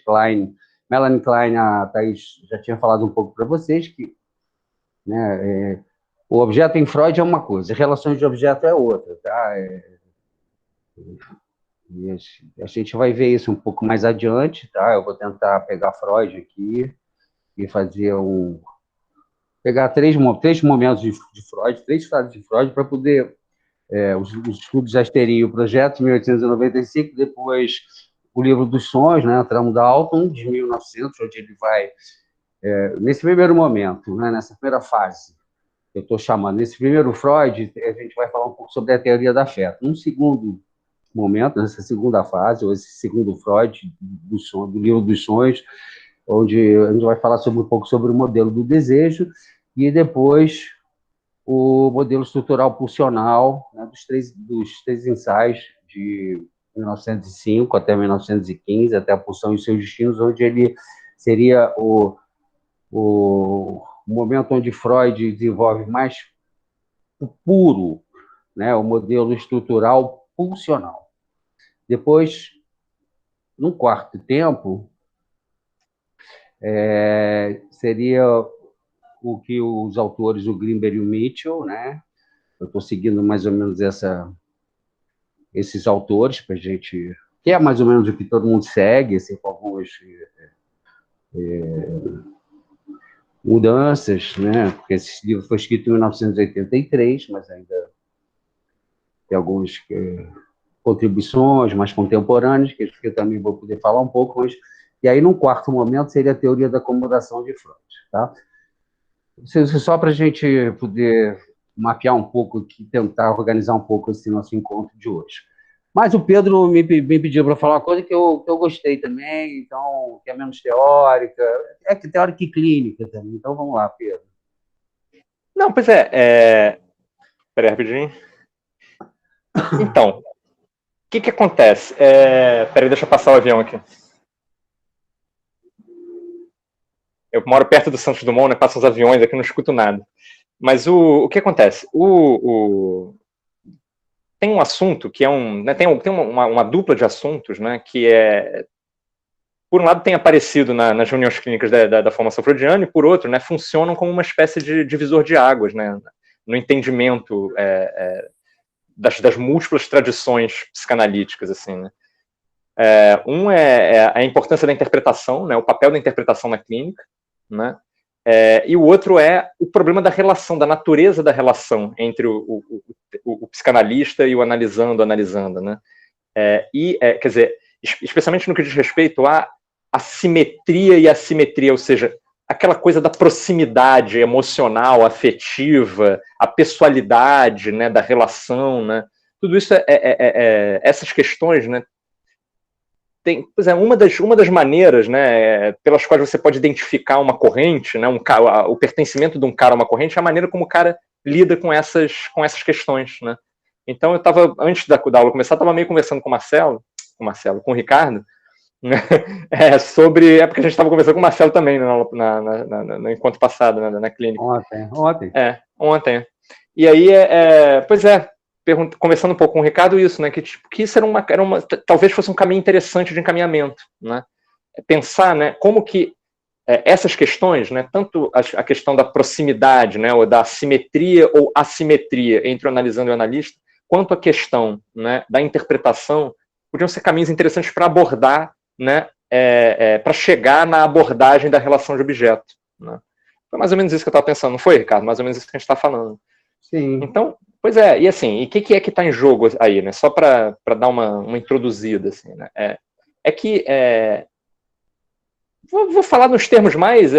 Klein, Melanie Klein, a Thaís já tinha falado um pouco para vocês, que, né, o objeto em Freud é uma coisa, relações de objeto é outra, tá? E a gente vai ver isso um pouco mais adiante, tá? Eu vou tentar pegar Freud aqui e fazer pegar três momentos de Freud, três frases de Freud, para poder... os estudos já teriam o projeto de 1895, depois o livro dos sonhos, né, Tramo Dalton, de 1900, onde ele vai, nesse primeiro momento, né, nessa primeira fase, eu estou chamando, nesse primeiro Freud, a gente vai falar um pouco sobre a teoria da fé. Num segundo momento, nessa segunda fase, ou esse segundo Freud, do livro dos sonhos, onde a gente vai falar um pouco sobre o modelo do desejo, e depois o modelo estrutural pulsional, né, dos três ensaios de 1905 até 1915, até a pulsão e seus destinos, onde ele seria o momento onde Freud desenvolve mais puro, né, o modelo estrutural pulsional. Depois, num quarto tempo, seria o que os autores, o Grinberg e o Mitchell, né? Eu estou seguindo mais ou menos esses autores para a gente, que é mais ou menos o que todo mundo segue, assim, com algumas mudanças, né? Porque esse livro foi escrito em 1983, mas ainda tem algumas contribuições mais contemporâneas, que eu também vou poder falar um pouco, mas... E aí, num quarto momento, seria a teoria da acomodação de Freud, tá? Só para a gente poder mapear um pouco aqui, tentar organizar um pouco esse nosso encontro de hoje. Mas o Pedro me pediu para falar uma coisa que eu gostei também, então, que é menos teórica, teórica e clínica também. Então, vamos lá, Pedro. Não, pois Peraí, rapidinho. Então, o que acontece? Peraí, deixa eu passar o avião aqui. Eu moro perto do Santos Dumont, né? Passam os aviões aqui, não escuto nada. Mas o que acontece? Tem um assunto que é né, tem uma dupla de assuntos, né? Que por um lado, tem aparecido nas reuniões clínicas da formação freudiana, e por outro, né, funcionam como uma espécie de divisor de águas, né? No entendimento das múltiplas tradições psicanalíticas, assim, né? Um é a importância da interpretação, né? O papel da interpretação na clínica, né? E o outro é o problema da relação, da natureza da relação entre o psicanalista e o analisando, né? Quer dizer, especialmente no que diz respeito à simetria e assimetria, ou seja, aquela coisa da proximidade emocional, afetiva, a pessoalidade, né, da relação, né? Tudo isso essas questões, né? Uma das maneiras, né, pelas quais você pode identificar uma corrente, né, o pertencimento de um cara a uma corrente, é a maneira como o cara lida com essas questões, né? Então, eu estava, antes da aula começar, estava meio conversando com o Ricardo, né, sobre... porque a gente estava conversando com o Marcelo também, né, no encontro passado, né, na clínica. Ontem. Ontem. E aí, conversando um pouco com o Ricardo, isso, né, que isso talvez fosse um caminho interessante de encaminhamento, né? Pensar, né, como que essas questões, né, tanto a questão da proximidade, né, ou da simetria ou assimetria entre o analisando e o analista, quanto a questão, né, da interpretação, podiam ser caminhos interessantes para abordar, né, para chegar na abordagem da relação de objeto, né? Foi mais ou menos isso que eu estava pensando, não foi, Ricardo? Mais ou menos isso que a gente está falando. Sim. Então, pois e assim, o que é que está em jogo aí, né? Só para dar uma introduzida, assim, né? Vou falar nos termos mais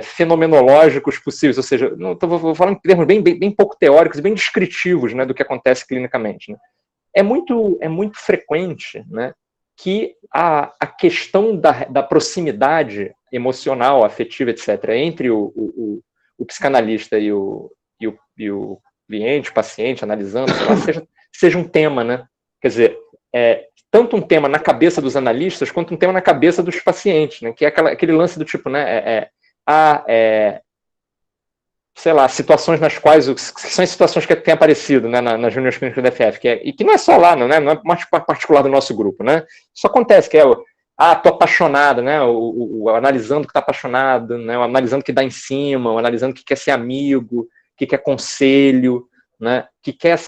fenomenológicos possíveis, ou seja, vou falar em termos bem pouco teóricos e bem descritivos, né, do que acontece clinicamente, né? É muito frequente, né, que a questão da proximidade emocional, afetiva, etc., entre o psicanalista e o cliente, paciente, analisando, sei lá, seja um tema, né? Quer dizer, tanto um tema na cabeça dos analistas, quanto um tema na cabeça dos pacientes, né? Que é aquele lance do tipo, né? Sei lá, situações nas quais, que são as situações que têm aparecido, né, nas reuniões clínicas da DFF, e que não é só lá, não é mais particular do nosso grupo, né? Isso acontece, que tô apaixonado, né? O analisando que tá apaixonado, né? O analisando que dá em cima, o analisando que quer ser amigo, que quer conselho, né? Que quer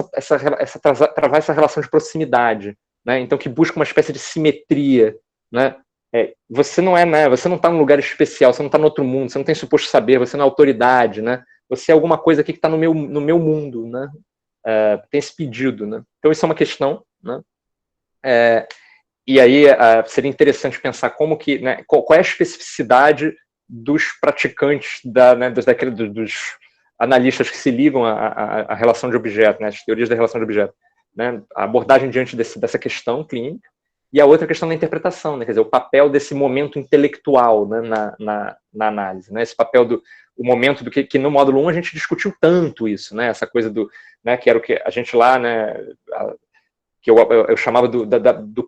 travar essa relação de proximidade, né? Então que busca uma espécie de simetria, né? Você não é, né? Você não está num lugar especial, você não está no outro mundo, você não tem suposto saber, você não é autoridade, né? Você é alguma coisa aqui que está no meu mundo, né? Tem esse pedido, né? Então isso é uma questão, né? E aí seria interessante pensar como que, né, qual é a especificidade dos praticantes dos analistas que se ligam à relação de objeto, né, as teorias da relação de objeto, né, a abordagem diante dessa questão clínica, e a outra questão da interpretação, né, quer dizer, o papel desse momento intelectual, né, na análise, né, esse papel o momento do que no módulo 1 a gente discutiu tanto isso, né, essa coisa né, que era o que a gente lá, né, que eu chamava do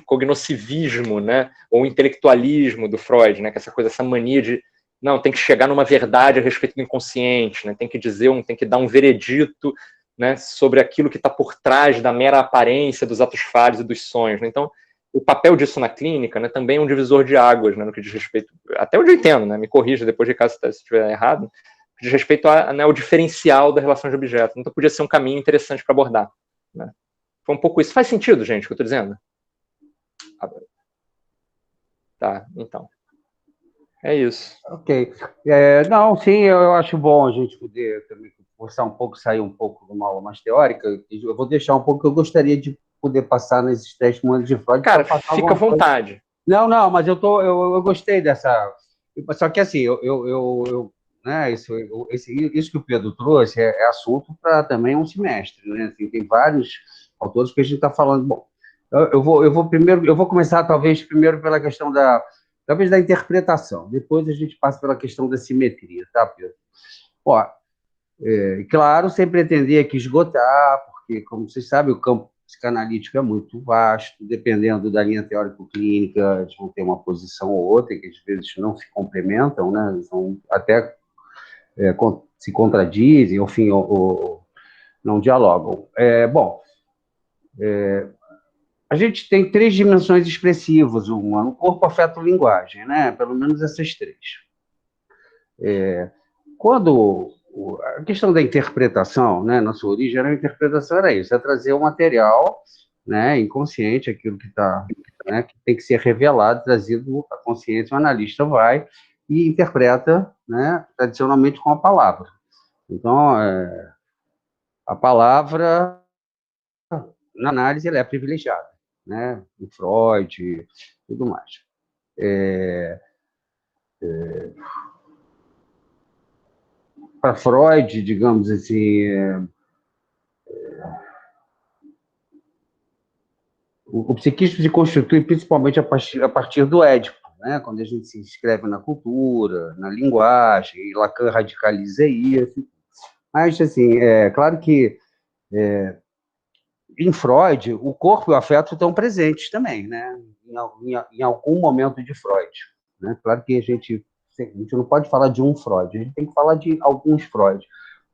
cognocivismo, né, ou intelectualismo do Freud, né, que essa coisa, essa mania de não, tem que chegar numa verdade a respeito do inconsciente, né, tem que dar um veredito, né, sobre aquilo que está por trás da mera aparência dos atos falhos e dos sonhos, né? Então, o papel disso na clínica, né, também é um divisor de águas, né, no que diz respeito, até onde eu entendo, né, me corrija depois de caso se estiver errado, no que diz respeito ao diferencial da relação de objeto. Então, podia ser um caminho interessante para abordar, né? Foi um pouco isso. Faz sentido, gente, o que eu estou dizendo? Tá, então. É isso. Ok. Não, sim, eu acho bom a gente poder também forçar um pouco, sair um pouco de uma aula mais teórica. Eu vou deixar um pouco que eu gostaria de poder passar nesses 10 de Freud. Cara, fica à vontade. Não, mas eu gostei dessa. Só que assim, né, isso que o Pedro trouxe é assunto para também um semestre, né? Assim, tem vários autores que a gente está falando. Bom, eu vou começar talvez primeiro pela questão talvez da interpretação. Depois a gente passa pela questão da simetria, tá, Pedro? Ó, claro, sem pretender aqui esgotar, porque, como vocês sabem, o campo psicanalítico é muito vasto, dependendo da linha teórico-clínica, eles vão ter uma posição ou outra, que às vezes não se complementam, né? Eles vão até se contradizem, enfim, ou não dialogam. Bom, a gente tem 3 dimensões expressivas, uma no corpo, afeto, linguagem, né? Pelo menos essas 3. Quando a questão da interpretação, né, na sua origem, a interpretação era isso, é trazer o material, né, inconsciente, aquilo que está, né, que tem que ser revelado, trazido à consciência, o analista vai e interpreta, né, tradicionalmente com a palavra. Então, a palavra, na análise, ela é privilegiada, né, em Freud e tudo mais. Para Freud, digamos assim, o psiquismo se constitui principalmente a partir do Édipo, né? Quando a gente se inscreve na cultura, na linguagem, e Lacan radicaliza isso. Mas, assim, claro que em Freud, o corpo e o afeto estão presentes também, né? Em algum momento de Freud. Né? Claro que a gente não pode falar de um Freud, a gente tem que falar de alguns Freud.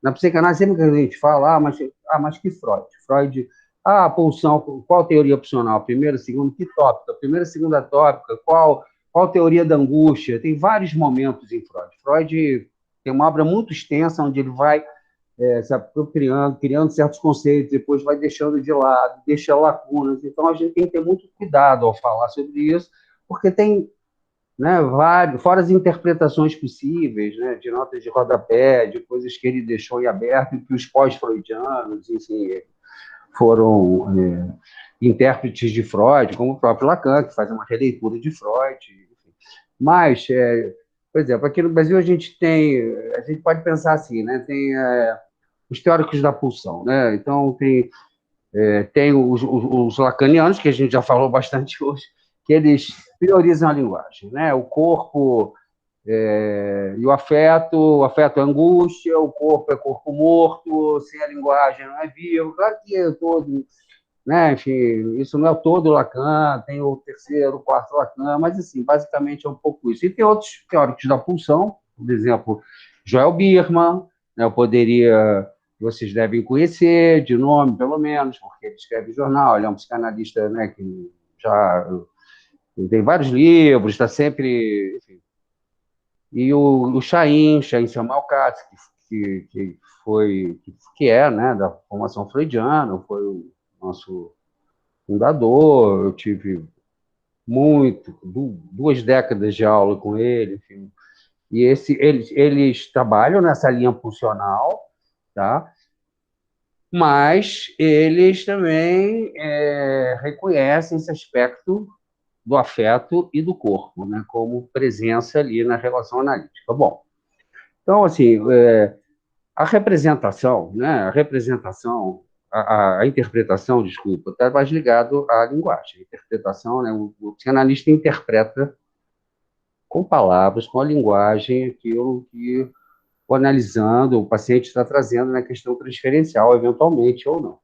Na psicanálise, sempre que a gente fala, mas que Freud? Freud, a pulsão, qual teoria opcional? Primeira, segunda, que tópica? Primeira, segunda tópica, qual teoria da angústia? Tem vários momentos em Freud. Freud tem uma obra muito extensa, onde ele vai se apropriando, criando certos conceitos, depois vai deixando de lado, deixa lacunas. Então, a gente tem que ter muito cuidado ao falar sobre isso, porque tem, né, fora as interpretações possíveis, né, de notas de rodapé, de coisas que ele deixou em aberto e que os pós-freudianos, enfim, foram intérpretes de Freud, como o próprio Lacan, que faz uma releitura de Freud. Enfim. Mas, por exemplo, aqui no Brasil a gente pode pensar assim, né, tem os teóricos da pulsão, né? Então, tem os lacanianos, que a gente já falou bastante hoje, que eles priorizam a linguagem, né? O corpo e o afeto é angústia, o corpo é corpo morto, sem a linguagem não é vivo. Claro que é todo, né? Enfim, isso não é todo Lacan, tem o terceiro, o quarto Lacan, mas, assim, basicamente é um pouco isso. E tem outros teóricos da pulsão, por exemplo, Joel Biermann, né? Eu poderia vocês devem conhecer, de nome, pelo menos, porque ele escreve jornal, ele é um psicanalista, né, que já Ele tem vários livros, está sempre... Enfim. E o Chaim Samuel Katz, que foi, que é, né, da formação freudiana, foi o nosso fundador. Eu tive duas décadas de aula com ele, enfim. E eles trabalham nessa linha funcional, tá? Mas eles também reconhecem esse aspecto do afeto e do corpo, né, como presença ali na relação analítica. Bom, então, assim, a representação, né, a interpretação, desculpa, está mais ligado à linguagem. A interpretação, né, o psicanalista interpreta com palavras, com a linguagem, aquilo que analisando, o paciente está trazendo na questão transferencial, eventualmente ou não.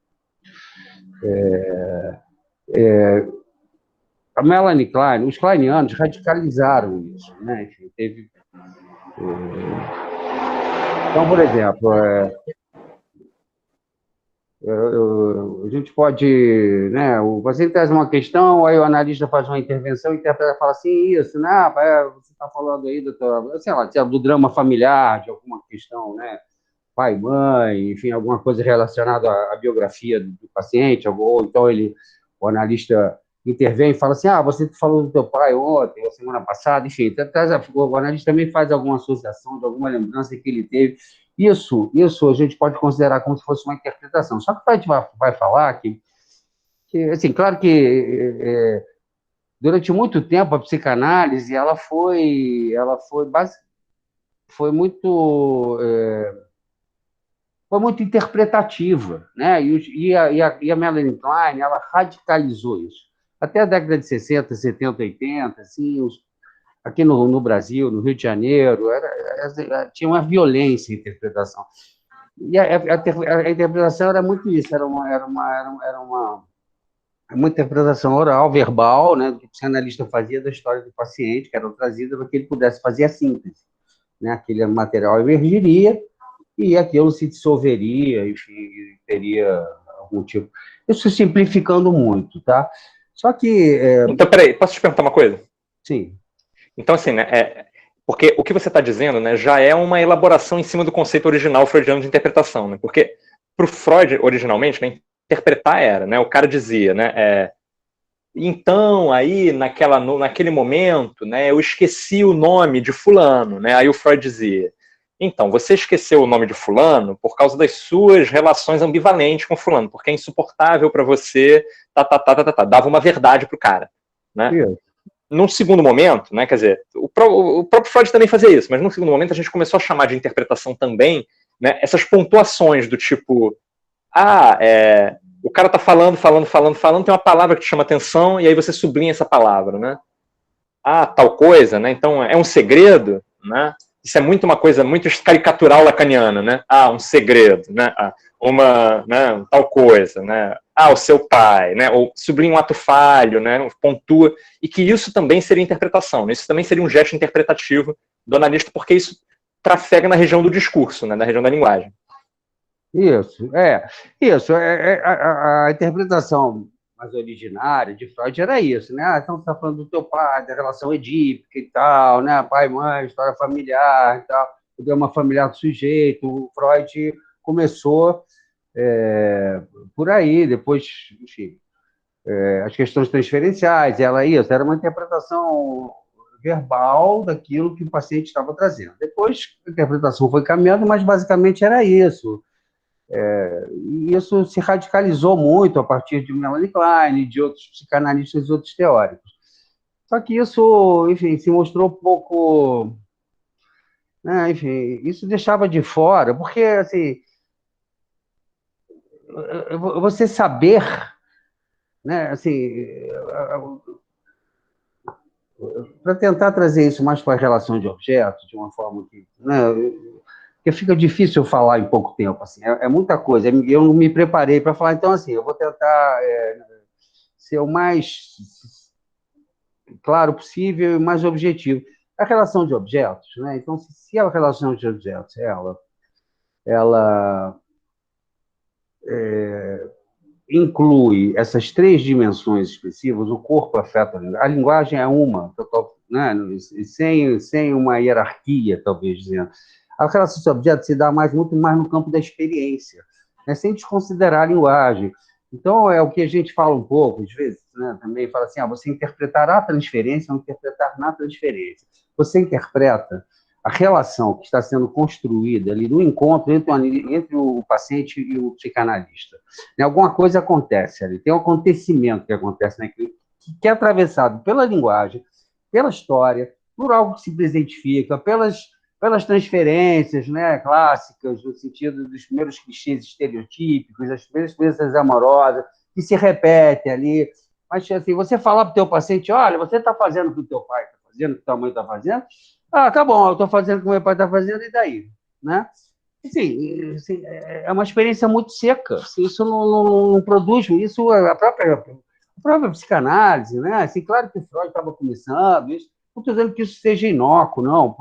A Melanie Klein, os kleinianos radicalizaram isso, né? Enfim, teve... Então, por exemplo, a gente pode, né? O paciente traz uma questão, aí o analista faz uma intervenção, interpreta e fala assim, isso, né? Você está falando aí, doutor, sei lá, do drama familiar, de alguma questão, né? Pai, mãe, enfim, alguma coisa relacionada à biografia do paciente, ou então o analista intervém e fala assim, você falou do teu pai ontem, ou semana passada, enfim, o analista também faz alguma associação de alguma lembrança que ele teve. Isso a gente pode considerar como se fosse uma interpretação. Só que a gente vai falar que assim, claro que durante muito tempo a psicanálise foi muito interpretativa, né? E a Melanie Klein, ela radicalizou isso. Até a década de 60, 70, 80, assim, aqui no Brasil, no Rio de Janeiro, tinha uma violência em interpretação. E a interpretação era muito isso, era uma interpretação oral, verbal, né, que o psicanalista fazia da história do paciente, que era trazida para que ele pudesse fazer a síntese, né? Aquele material emergiria e aquilo se dissolveria, enfim, teria algum tipo... Isso simplificando muito, tá? Só que... Então, peraí, posso te perguntar uma coisa? Sim. Então, assim, né, porque o que você está dizendo, né, já é uma elaboração em cima do conceito original freudiano de interpretação, né? Porque para o Freud, originalmente, né, interpretar era, né? O cara dizia, né, então, aí, naquele momento, né, eu esqueci o nome de fulano, né? Aí o Freud dizia, então, você esqueceu o nome de fulano por causa das suas relações ambivalentes com fulano, porque é insuportável para você, dava uma verdade pro cara, né? Num segundo momento, né, quer dizer, o próprio Freud também fazia isso, mas num segundo momento a gente começou a chamar de interpretação também, né, essas pontuações do tipo, o cara tá falando, tem uma palavra que te chama atenção e aí você sublinha essa palavra, né? Tal coisa, né? Então é um segredo, né? Isso é muito uma coisa muito caricatural lacaniana, né? Um segredo, né? Né? Tal coisa, né? O seu pai, né? Ou sublinha um ato falho, né? Pontua, e que isso também seria interpretação, né? Isso também seria um gesto interpretativo do analista, porque isso trafega na região do discurso, né? Na região da linguagem. Isso. A interpretação mais originária de Freud era isso, né? Então você está falando do teu pai, da relação edípica e tal, né? Pai, mãe, história familiar e tal, o drama familiar do sujeito. O Freud começou por aí, depois, enfim, as questões transferenciais, era uma interpretação verbal daquilo que o paciente estava trazendo. Depois a interpretação foi caminhando, mas basicamente era isso. E isso se radicalizou muito a partir de Melanie Klein, de outros psicanalistas e outros teóricos. Só que isso, enfim, se mostrou pouco... Né, enfim, isso deixava de fora, porque, assim, você saber, né, assim, para tentar trazer isso mais para a relação de objetos, de uma forma que... Né, porque fica difícil eu falar em pouco tempo, assim, é muita coisa, eu não me preparei para falar, então, assim, eu vou tentar ser o mais claro possível e mais objetivo. A relação de objetos, né? Então, se a relação de objetos, ela inclui essas três dimensões expressivas, o corpo afeta a linguagem é uma, né, sem uma hierarquia, talvez dizendo. A relação de objeto se dá muito mais no campo da experiência, né, sem desconsiderar a linguagem. Então, é o que a gente fala um pouco, às vezes, né, também fala assim, você interpretará a transferência ou interpretar na transferência. Você interpreta a relação que está sendo construída ali no encontro entre o paciente e o psicanalista. Alguma coisa acontece ali, tem um acontecimento que acontece naquilo, que é atravessado pela linguagem, pela história, por algo que se presentifica, pelas transferências, né, clássicas, no sentido dos primeiros clichês estereotípicos, as primeiras experiências amorosas, que se repetem ali. Mas, assim, você falar para o teu paciente, olha, você está fazendo o que o teu pai está fazendo, o que tua mãe está fazendo, tá bom, eu estou fazendo o que o meu pai está fazendo, e daí? Né? Assim, é uma experiência muito seca. Isso não produz, isso a própria psicanálise, né? Assim, claro que o Freud estava começando, não estou dizendo que isso seja inócuo, não,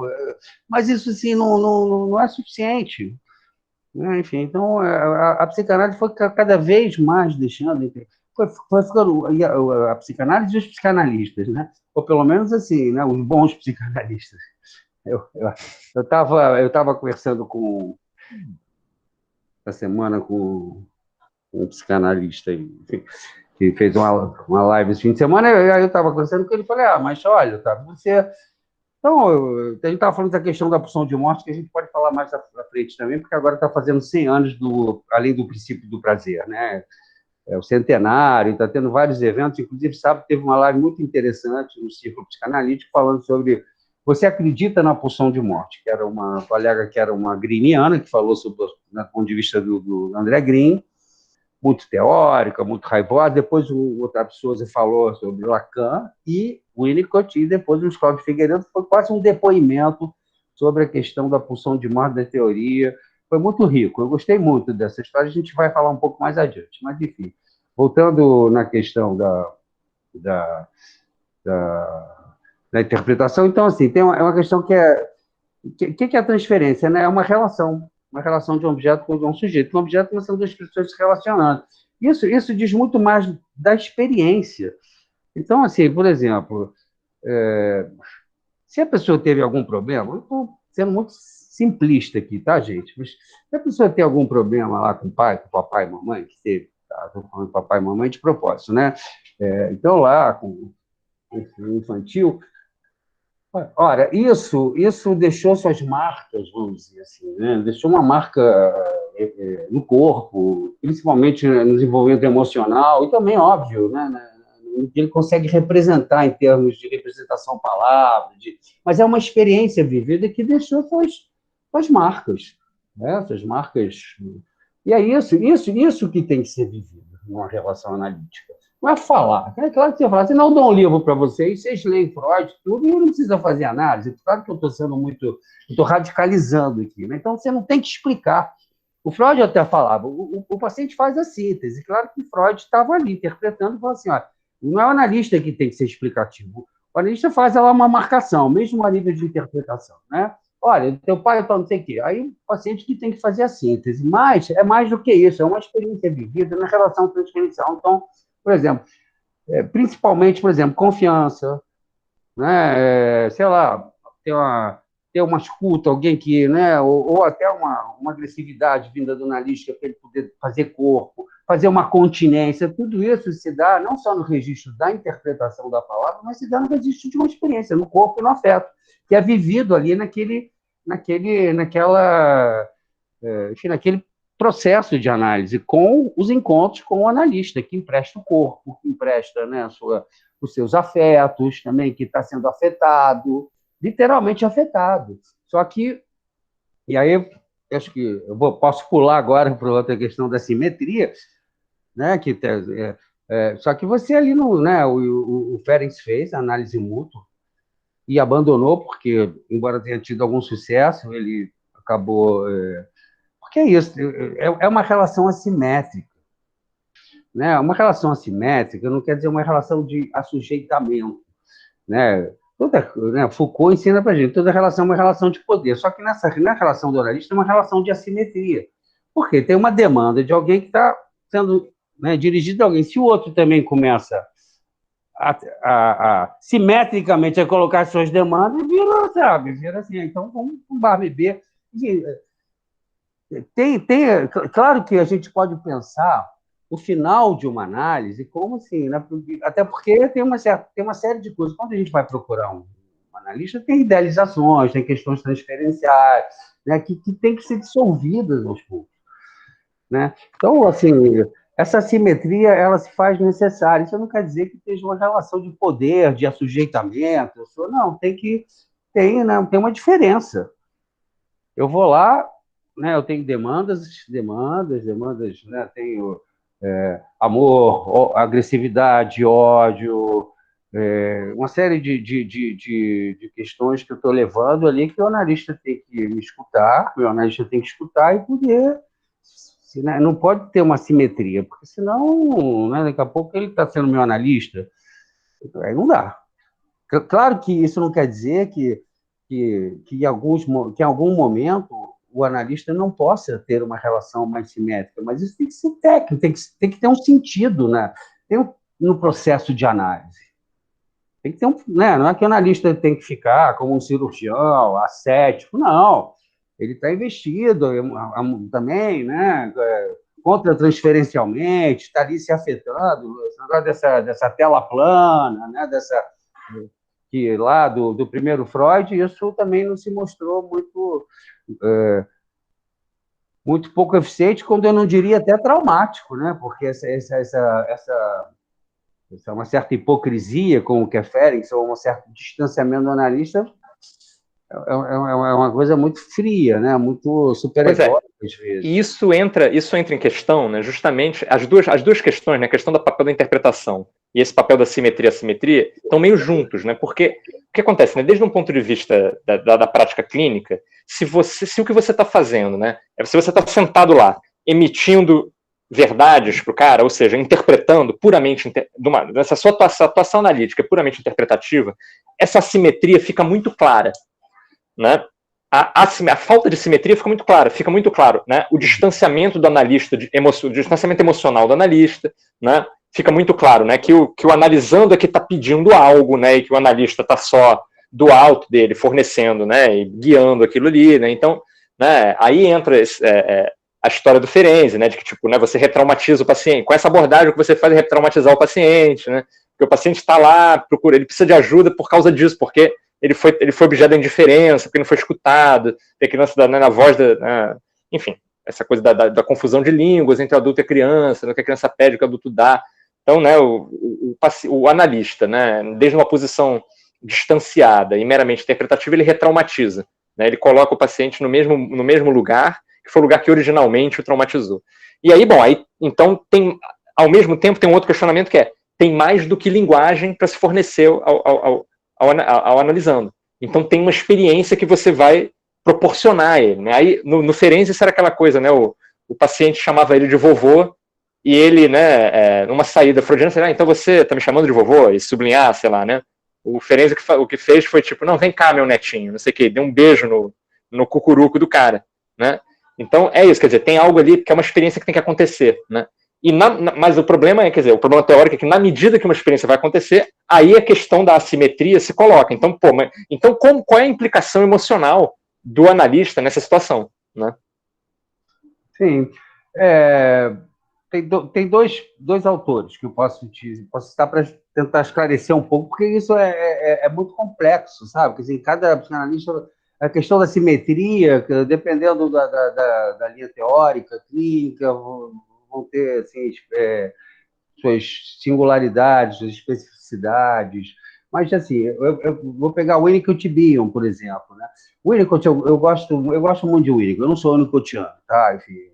mas isso assim, não é suficiente. Né? Enfim, então a psicanálise foi cada vez mais deixando, foi ficando a psicanálise e os psicanalistas, né? Ou pelo menos assim, né? Os bons psicanalistas. Eu tava conversando essa semana com um psicanalista aí, que fez uma live esse fim de semana, e aí eu estava conversando com ele e falei, mas olha, tá, você... Então, a gente estava falando da questão da pulsão de morte, que a gente pode falar mais à frente também, porque agora está fazendo 100 anos além do princípio do prazer, né? É o centenário, está tendo vários eventos, inclusive, sábado teve uma live muito interessante no Círculo Psicanalítico, falando sobre você acredita na pulsão de morte, que era uma colega que era uma greeniana, que falou sobre, do ponto de vista do André Green, muito teórica, muito raivosa. Depois o Otávio Souza falou sobre Lacan e Winnicott, e depois o Cláudio Figueiredo foi quase um depoimento sobre a questão da pulsão de morte da teoria. Foi muito rico, eu gostei muito dessa história, a gente vai falar um pouco mais adiante, mas enfim, voltando na questão da, da interpretação, então assim, é uma questão que é que é a transferência, né? É uma relação de um objeto com um sujeito. Um objeto são duas pessoas se relacionando. Isso diz muito mais da experiência. Então, assim, por exemplo, se a pessoa teve algum problema, eu estou sendo muito simplista aqui, tá, gente? Mas se a pessoa tem algum problema lá com o pai, com o papai e mamãe, que teve, tá? Estou falando papai e mamãe de propósito, né? Então, lá, com o infantil, ora, isso deixou suas marcas, vamos dizer assim, né? Deixou uma marca no corpo, principalmente no desenvolvimento emocional, e também, óbvio, né? Ele consegue representar em termos de representação palavra, mas é uma experiência vivida que deixou suas marcas, né? Suas marcas. E é isso que tem que ser vivido numa relação analítica. Não é falar. É claro que você fala, assim, não, eu dou um livro para vocês, vocês leem Freud, tudo, e não precisa fazer análise. Claro que eu estou sendo muito... Estou radicalizando aqui. Né? Então, você não tem que explicar. O Freud até falava, o paciente faz a síntese. Claro que Freud estava ali interpretando e falou assim, não é o analista que tem que ser explicativo. O analista faz lá uma marcação, mesmo a nível de interpretação. Né? Olha, teu pai fala não sei o quê. Aí o paciente que tem que fazer a síntese. Mas é mais do que isso, é uma experiência vivida na relação transferencial. Então, por exemplo, principalmente, por exemplo, confiança, né? Sei lá, ter uma escuta, alguém que, né? Ou até uma agressividade vinda do analista para ele poder fazer corpo, fazer uma continência, tudo isso se dá não só no registro da interpretação da palavra, mas se dá no registro de uma experiência, no corpo e no afeto, que é vivido ali naquele processo de análise, com os encontros com o analista, que empresta o corpo, que empresta, né, os seus afetos também, que está sendo afetado, literalmente afetado. Só que, e aí, acho que posso pular agora para outra questão da simetria, né, só que você ali, né, o Ferenc fez a análise mútua e abandonou, porque, embora tenha tido algum sucesso, ele acabou... Porque é isso, é uma relação assimétrica. Né? Uma relação assimétrica não quer dizer uma relação de assujeitamento. Né? Foucault ensina para a gente, toda relação é uma relação de poder, só que na relação do analista é uma relação de assimetria. Porque tem uma demanda de alguém que está sendo né, dirigido a alguém. Se o outro também começa simetricamente a colocar suas demandas, vira, sabe, vira assim, então vamos para um bar beber. Claro que a gente pode pensar o final de uma análise como assim, né? Até porque tem uma série de coisas. Quando a gente vai procurar um analista, tem idealizações, tem questões transferenciais, né? Que tem que ser dissolvidas aos poucos, né? Então, assim, essa simetria ela se faz necessária. Isso não quer dizer que esteja uma relação de poder, de assujeitamento. Não, tem uma diferença. Eu vou lá, né, eu tenho demandas, né, tenho amor, agressividade, ódio, uma série de questões que eu estou levando ali que o analista tem que me escutar, o analista tem que escutar e poder. Né, não pode ter uma simetria, porque senão, né, daqui a pouco ele está sendo meu analista, aí não dá. Claro que isso não quer dizer que em algum momento o analista não possa ter uma relação mais simétrica, mas isso tem que ser técnico, tem que ter um sentido, né? No processo de análise. Tem que ter né? Não é que o analista tem que ficar como um cirurgião, ascético, não. Ele está investido também, né? Contra-transferencialmente, está ali se afetando, esse negócio dessa tela plana, né? Que lá do primeiro Freud, isso também não se mostrou muito pouco eficiente, quando eu não diria até traumático, né? Porque essa uma certa hipocrisia com o Kefelix, ou um certo distanciamento do analista, é uma coisa muito fria, né? Muito super-egóica, às vezes. E isso entra em questão, né, justamente, as duas questões, né, a questão do papel da interpretação e esse papel da simetria, estão meio juntos, né, porque o que acontece, né, desde um ponto de vista da prática clínica, se o que você está fazendo, né, se você está sentado lá, emitindo verdades para o cara, ou seja, interpretando puramente, essa sua atuação analítica puramente interpretativa, essa assimetria fica muito clara, né? A falta de simetria fica muito claro, né? O distanciamento do analista, o distanciamento emocional do analista, né? Fica muito claro, né? Que o analisando é que está pedindo algo, né? E que o analista está só do alto dele, fornecendo, né? E guiando aquilo ali, né? Então, né? Aí entra a história do Ferenczi, né? De que tipo, né? Você retraumatiza o paciente. Com essa abordagem o que você faz é retraumatizar o paciente, né? Porque o paciente está lá, ele precisa de ajuda por causa disso, porque ele foi objeto da indiferença, porque não foi escutado, tem aquele lance na voz enfim, essa coisa da confusão de línguas entre o adulto e a criança, né, que a criança pede, que o adulto dá. Então, né, o analista, né, desde uma posição distanciada e meramente interpretativa, ele retraumatiza. Né, ele coloca o paciente no mesmo lugar, que foi o lugar que originalmente o traumatizou. E aí, bom, então ao mesmo tempo tem um outro questionamento que tem mais do que linguagem para se fornecer ao analisando. Então tem uma experiência que você vai proporcionar a ele. Né? Aí, no Ferenczi, isso era aquela coisa, né? O paciente chamava ele de vovô, e ele, né, numa saída freudiana, então você está me chamando de vovô? E sublinhar, sei lá, né? O Ferenczi o que fez foi tipo, não, vem cá, meu netinho, não sei o quê, deu um beijo no cucuruco do cara, né? Então é isso, quer dizer, tem algo ali que é uma experiência que tem que acontecer, né? Mas o problema quer dizer, o problema teórico é que na medida que uma experiência vai acontecer, aí a questão da assimetria se coloca. Então, qual é a implicação emocional do analista nessa situação, né? Sim. Tem dois autores que eu posso citar para tentar esclarecer um pouco, porque isso é muito complexo, sabe? Quer dizer, cada psicanalista, a questão da simetria, dependendo da linha teórica, clínica, vão ter assim, suas singularidades, suas especificidades. Mas, assim, eu vou pegar o Winnicott Bion, por exemplo. Né? O Winnicott, eu gosto muito de Winnicott. Eu não sou winnicottiano, tá? Enfim,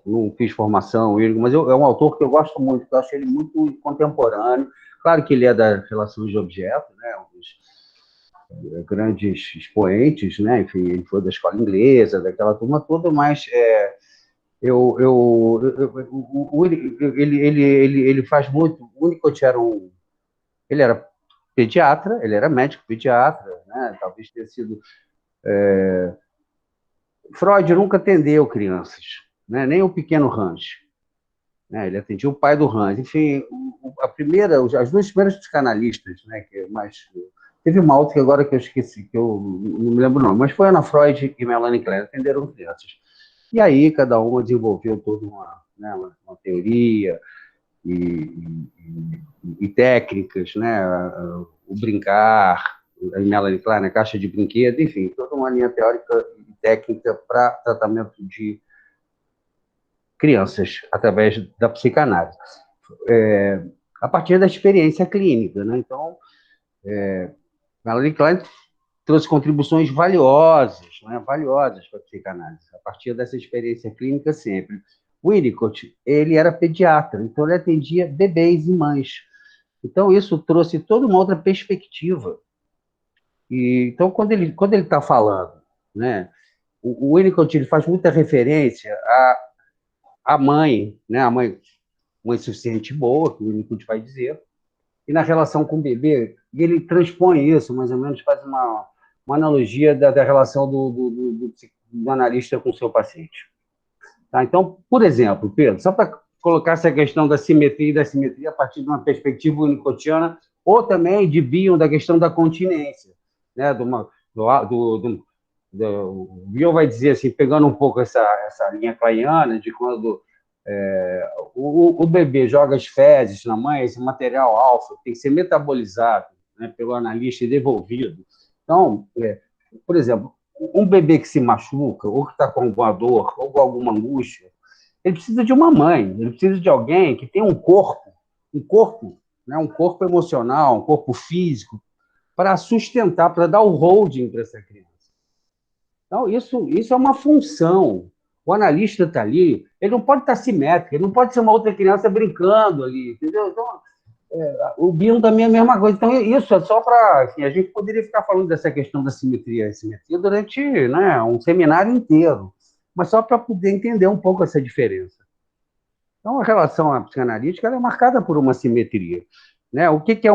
não fiz formação, mas é um autor que eu gosto muito, eu acho ele muito contemporâneo. Claro que ele é das relações de objeto, né? Um dos grandes expoentes, né? Enfim, ele foi da escola inglesa, daquela turma toda, mas ele faz muito. O Winnicott ele era pediatra, ele era médico pediatra, né? Talvez tenha sido. Freud nunca atendeu crianças, né? Nem o pequeno Ranch. né? Ele atendia o pai do Hans. Enfim, as duas primeiras psicanalistas, né? Teve uma outra que agora que eu esqueci, que eu não me lembro não, mas foi Ana Freud e Melanie Klein, atenderam crianças. E aí cada uma desenvolveu toda né, uma teoria e técnicas, né? O brincar, a Melanie Klein, a caixa de brinquedo, enfim, toda uma linha teórica e técnica para tratamento de crianças através da psicanálise. A partir da experiência clínica, né? Então, Melanie Klein trouxe contribuições valiosas, né, valiosas para a psicanálise, a partir dessa experiência clínica sempre. O Winnicott, ele era pediatra, então ele atendia bebês e mães. Então isso trouxe toda uma outra perspectiva. Então, quando ele está falando, né, o Winnicott ele faz muita referência à mãe, né, a mãe suficiente boa, que o Winnicott vai dizer, e na relação com o bebê, e ele transpõe isso, mais ou menos, faz uma analogia da relação do analista com o seu paciente. Tá? Então, por exemplo, Pedro, só para colocar essa questão da simetria e da simetria a partir de uma perspectiva unicottiana, ou também de Bion, da questão da continência. Né? O Bion vai dizer, assim, pegando um pouco essa linha kleiniana, de quando o bebê joga as fezes na mãe, esse material alfa tem que ser metabolizado, né, pelo analista e devolvido. Então, por exemplo, um bebê que se machuca, ou que está com alguma dor, ou com alguma angústia, ele precisa de uma mãe, ele precisa de alguém que tenha um corpo, né, um corpo emocional, um corpo físico, para sustentar, para dar o holding para essa criança. Então, isso é uma função. O analista está ali, ele não pode estar simétrico, ele não pode ser uma outra criança brincando ali, entendeu? Então, o Bion também é a mesma coisa. Então, isso é só para... Assim, a gente poderia ficar falando dessa questão da simetria e assimetria durante, né, um seminário inteiro, mas só para poder entender um pouco essa diferença. Então, a relação à psicanalítica ela é marcada por uma simetria. Né? O que é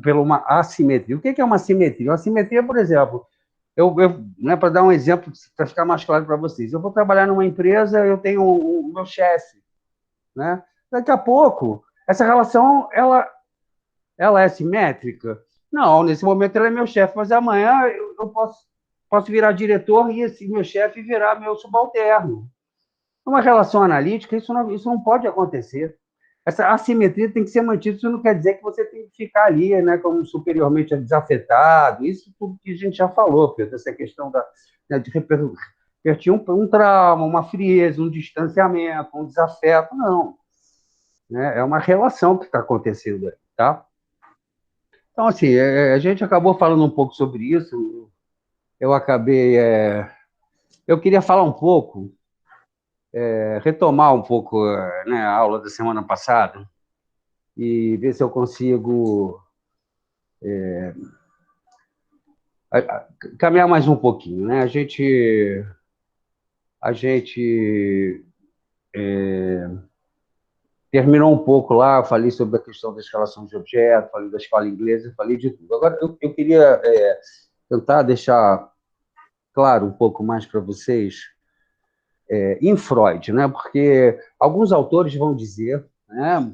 pela uma assimetria? O que é uma simetria? Uma simetria, por exemplo, né, para dar um exemplo, para ficar mais claro para vocês, eu vou trabalhar numa empresa, eu tenho o meu chefe, né? Daqui a pouco, essa relação, ela é simétrica? Não, nesse momento ele é meu chefe, mas amanhã eu posso virar diretor e esse meu chefe virar meu subalterno. Numa relação analítica, isso não pode acontecer. Essa assimetria tem que ser mantida, isso não quer dizer que você tem que ficar ali, né, como superiormente desafetado, isso tudo que a gente já falou, Pedro, essa questão né, de repercutir um trauma, uma frieza, um distanciamento, um desafeto, não. Né, é uma relação que está acontecendo aí, tá? Então, assim, a gente acabou falando um pouco sobre isso, eu acabei... eu queria falar um pouco, retomar um pouco, né, a aula da semana passada, e ver se eu consigo caminhar mais um pouquinho, né? A gente terminou um pouco lá, falei sobre a questão das relações de objeto, falei da escola inglesa, falei de tudo. Agora, eu queria tentar deixar claro um pouco mais para vocês em Freud, né? Porque alguns autores vão dizer, né,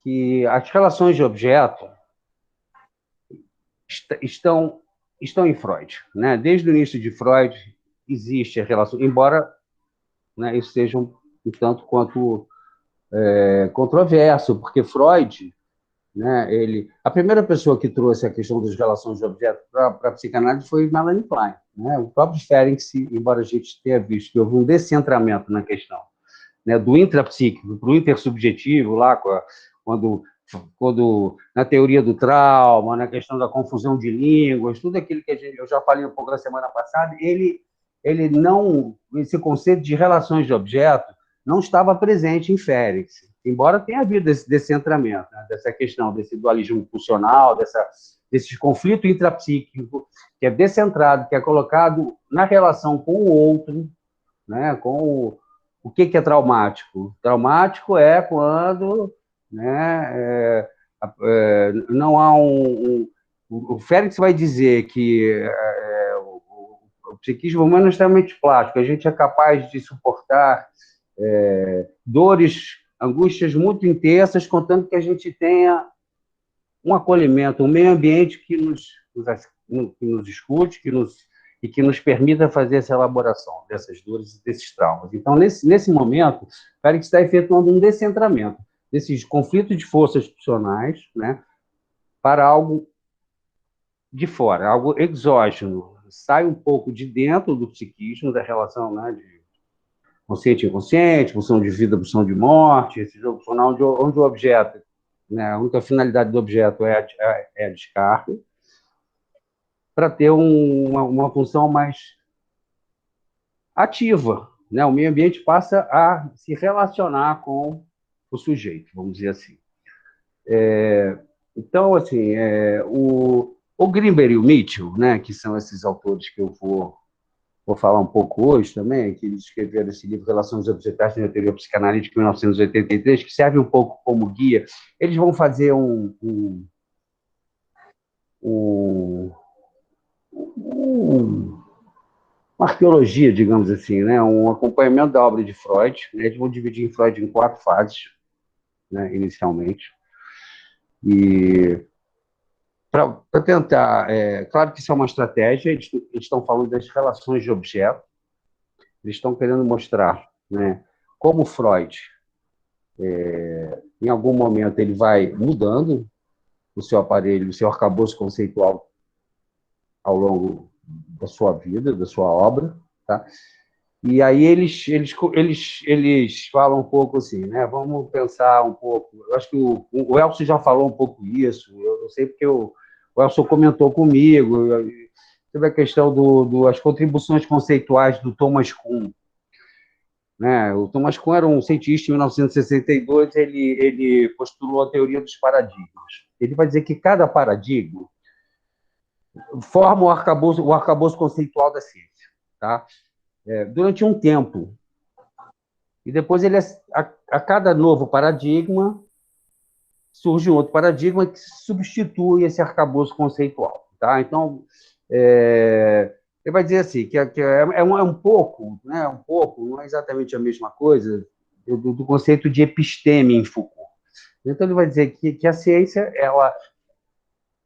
que as relações de objeto estão em Freud, né? Desde o início de Freud existe a relação, embora, né, isso seja um tanto quanto controverso, porque Freud, né, a primeira pessoa que trouxe a questão das relações de objeto para a psicanálise foi Melanie Klein, né? O próprio Ferenczi, embora a gente tenha visto que houve um descentramento na questão, né, do intrapsíquico para o intersubjetivo, lá quando na teoria do trauma, na questão da confusão de línguas, tudo aquilo que eu já falei um pouco na semana passada, esse conceito de relações de objeto não estava presente em Félix, embora tenha havido esse descentramento, né, dessa questão, desse dualismo funcional, desse conflito intrapsíquico, que é descentrado, que é colocado na relação com o outro, né, com o que é traumático. Traumático é quando, né, não há o Félix vai dizer que o psiquismo humano é extremamente plástico, a gente é capaz de suportar dores, angústias muito intensas, contanto que a gente tenha um acolhimento, um meio ambiente que nos escute, e que nos permita fazer essa elaboração dessas dores e desses traumas. Então, nesse momento, o Félix está efetuando um descentramento desses conflitos de forças institucionais, né, para algo de fora, algo exógeno. Sai um pouco de dentro do psiquismo, da relação, né, de consciente e inconsciente, pulsão de vida, pulsão de morte, esse jogo funcional onde o objeto, né, a única finalidade do objeto é a descarga, para ter uma função mais ativa, né? O meio ambiente passa a se relacionar com o sujeito, vamos dizer assim. Então, assim, o Grimberg e o Mitchell, né, que são esses autores que eu vou falar um pouco hoje também, que eles escreveram esse livro Relações Objetais na Teoria Psicanalítica, em 1983, que serve um pouco como guia. Eles vão fazer uma arqueologia, digamos assim, né? Um acompanhamento da obra de Freud. Né? Eles vão dividir Freud em 4 fases, né, inicialmente. E para tentar... claro que isso é uma estratégia, eles estão falando das relações de objeto, eles estão querendo mostrar, né, como Freud, em algum momento, ele vai mudando o seu aparelho, o seu arcabouço conceitual ao longo da sua vida, da sua obra, tá? E aí eles falam um pouco assim, né? Vamos pensar um pouco. Eu acho que o Elcio já falou um pouco isso. Eu sei porque o Elcio comentou comigo. Teve a questão das contribuições conceituais do Thomas Kuhn. Né? O Thomas Kuhn era um cientista em 1962. Ele postulou a teoria dos paradigmas. Ele vai dizer que cada paradigma forma o arcabouço conceitual da ciência, tá? Durante um tempo. E depois, a cada novo paradigma, surge um outro paradigma que substitui esse arcabouço conceitual. Tá? Então, ele vai dizer assim, que um pouco, né, não é exatamente a mesma coisa, do conceito de episteme em Foucault. Então, ele vai dizer que a ciência,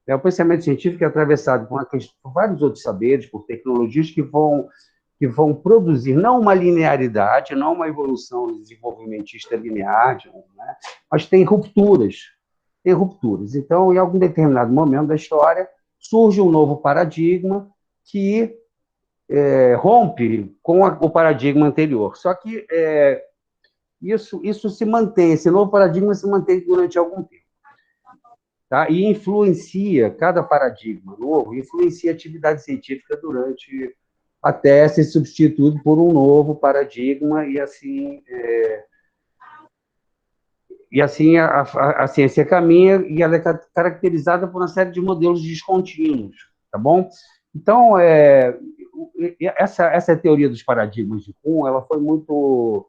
o pensamento científico é atravessado por vários outros saberes, por tecnologias que vão produzir não uma linearidade, não uma evolução desenvolvimentista linear, né? Mas tem rupturas. Tem rupturas. Então, em algum determinado momento da história, surge um novo paradigma que rompe com o paradigma anterior. Só que isso se mantém, esse novo paradigma se mantém durante algum tempo. Tá? E influencia, cada paradigma novo, influencia a atividade científica até ser substituído por um novo paradigma, e assim a ciência caminha, e ela é caracterizada por uma série de modelos descontínuos, tá bom? Então, essa teoria dos paradigmas de Kuhn, ela foi muito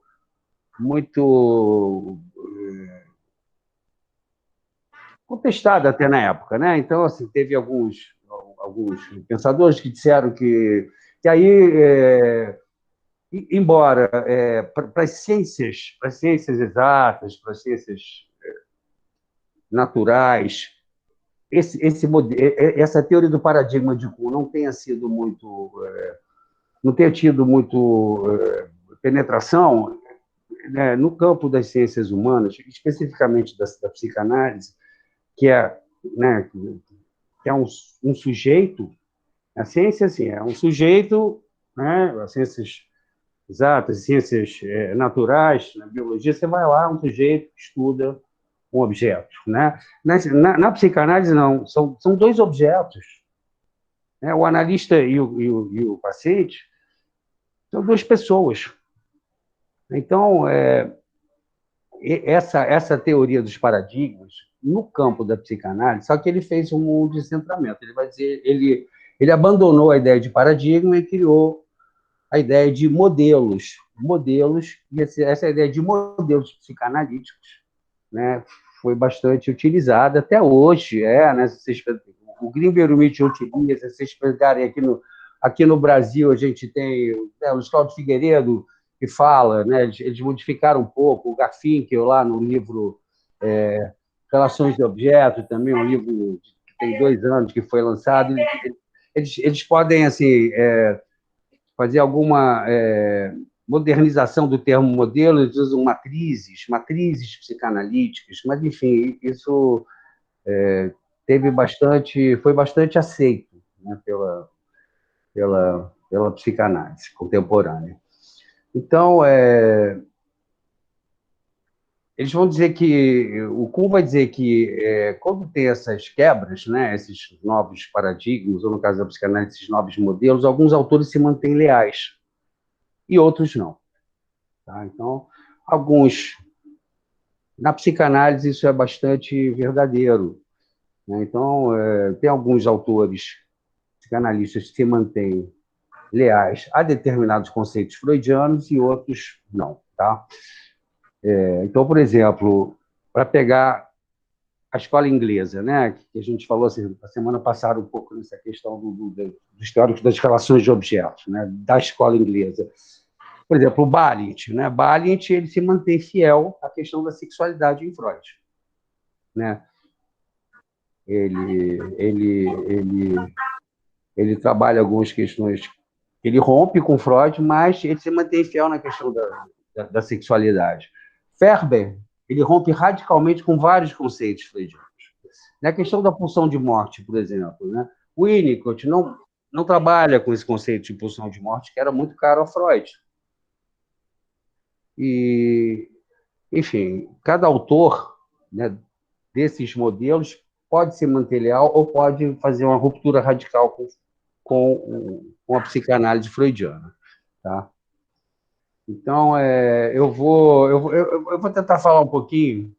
contestada até na época, né? Então, assim, teve alguns pensadores que disseram que aí, embora para as ciências exatas, para as ciências naturais, essa teoria do paradigma de Kuhn não tenha tido muito penetração, né, no campo das ciências humanas, especificamente da psicanálise, que é um sujeito. A ciência, assim, é um sujeito, né? As ciências exatas, ciências naturais, na biologia, você vai lá, um sujeito que estuda um objeto, né? Na psicanálise, não, são 2 objetos. Né? O analista e o paciente são 2 pessoas. Então, essa teoria dos paradigmas, no campo da psicanálise, só que ele fez um descentramento. Ele vai dizer, ele abandonou a ideia de paradigma e criou a ideia de modelos, e essa ideia de modelos psicanalíticos, né, foi bastante utilizada até hoje, né, o Grimberg e o Mitchell utiliza, se vocês pegarem aqui no Brasil, a gente tem, o Luiz Cláudio Figueiredo que fala, né? Eles modificaram um pouco, o Garfinkel lá no livro Relações de Objetos, também um livro que tem 2 anos que foi lançado, eles podem assim fazer alguma modernização do termo modelo, eles usam matrizes psicanalíticas, mas enfim, isso foi bastante aceito, né, pela psicanálise contemporânea. Então, eles vão dizer que, o Kuhn vai dizer que quando tem essas quebras, né, esses novos paradigmas, ou no caso da psicanálise, esses novos modelos, alguns autores se mantêm leais e outros não. Tá? Então, na psicanálise isso é bastante verdadeiro. Né? Então, tem alguns autores psicanalistas que se mantêm leais a determinados conceitos freudianos e outros não. Tá? Então, por exemplo, para pegar a escola inglesa, né, que a gente falou assim, a semana passada um pouco nessa questão dos teóricos das relações de objetos, né, da escola inglesa. Por exemplo, o Balint, né? Balint, ele se mantém fiel à questão da sexualidade em Freud, né? Ele trabalha algumas questões, ele rompe com Freud, mas ele se mantém fiel na questão da sexualidade. Ferber, ele rompe radicalmente com vários conceitos freudianos. Na questão da pulsão de morte, por exemplo, né? O Winnicott não trabalha com esse conceito de pulsão de morte, que era muito caro a Freud. E, enfim, cada autor, né, desses modelos pode se manter leal ou pode fazer uma ruptura radical com a psicanálise freudiana. Tá? Então, eu vou tentar falar um pouquinho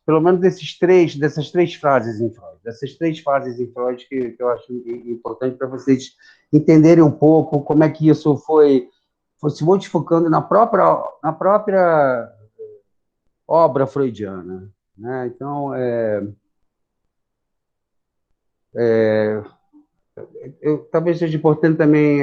pelo menos dessas três fases em Freud, que eu acho importante para vocês entenderem um pouco como é que isso foi se modificando na própria obra freudiana. Né? Então, talvez seja importante também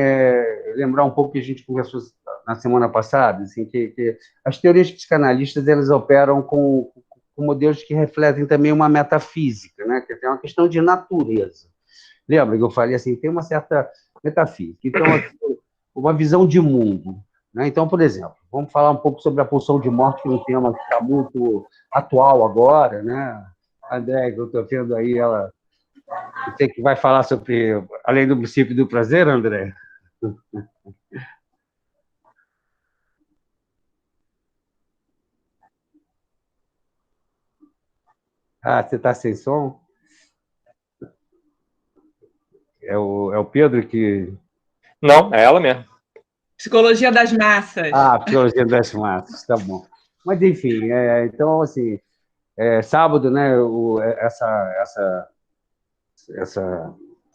lembrar um pouco que a gente conversou na semana passada, assim, que as teorias psicanalistas elas operam com modelos que refletem também uma metafísica, né? Que tem uma questão de natureza. Lembra que eu falei assim, tem uma certa metafísica. Então, uma visão de mundo. Né? Então, por exemplo, vamos falar um pouco sobre a pulsão de morte, que é um tema que está muito atual agora, né? André, que eu estou vendo aí, você que vai falar sobre, além do princípio do prazer, André? Ah, você está sem som? É o Pedro que... Não, é ela mesmo. Psicologia das massas. Ah, Psicologia das massas, tá bom. Mas, enfim, então, assim, sábado, né,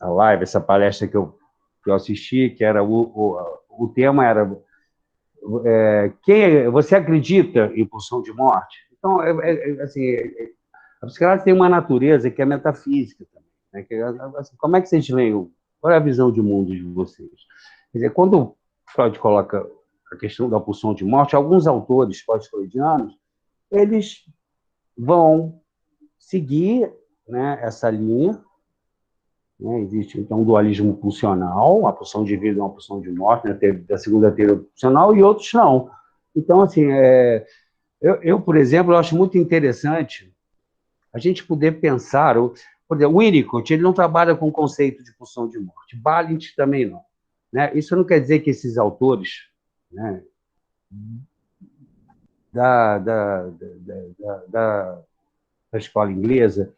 a live, essa palestra que eu assisti, que era o tema era você acredita em pulsão de morte? Então, assim, a psicanálise tem uma natureza que é metafísica também. Né? Assim, como é que vocês veem? Qual é a visão de mundo de vocês? Quer dizer, quando Freud coloca a questão da pulsão de morte, alguns autores pós-freudianos, eles vão seguir, né, essa linha. Né? Existe, então, um dualismo pulsional, uma pulsão de vida e uma pulsão de morte, né? Da segunda teoria pulsional, e outros não. Então, assim, eu, por exemplo, eu acho muito interessante a gente poder pensar, por exemplo, o Winnicott, ele não trabalha com o conceito de pulsão de morte, Balint também não. Né? Isso não quer dizer que esses autores, né, da escola inglesa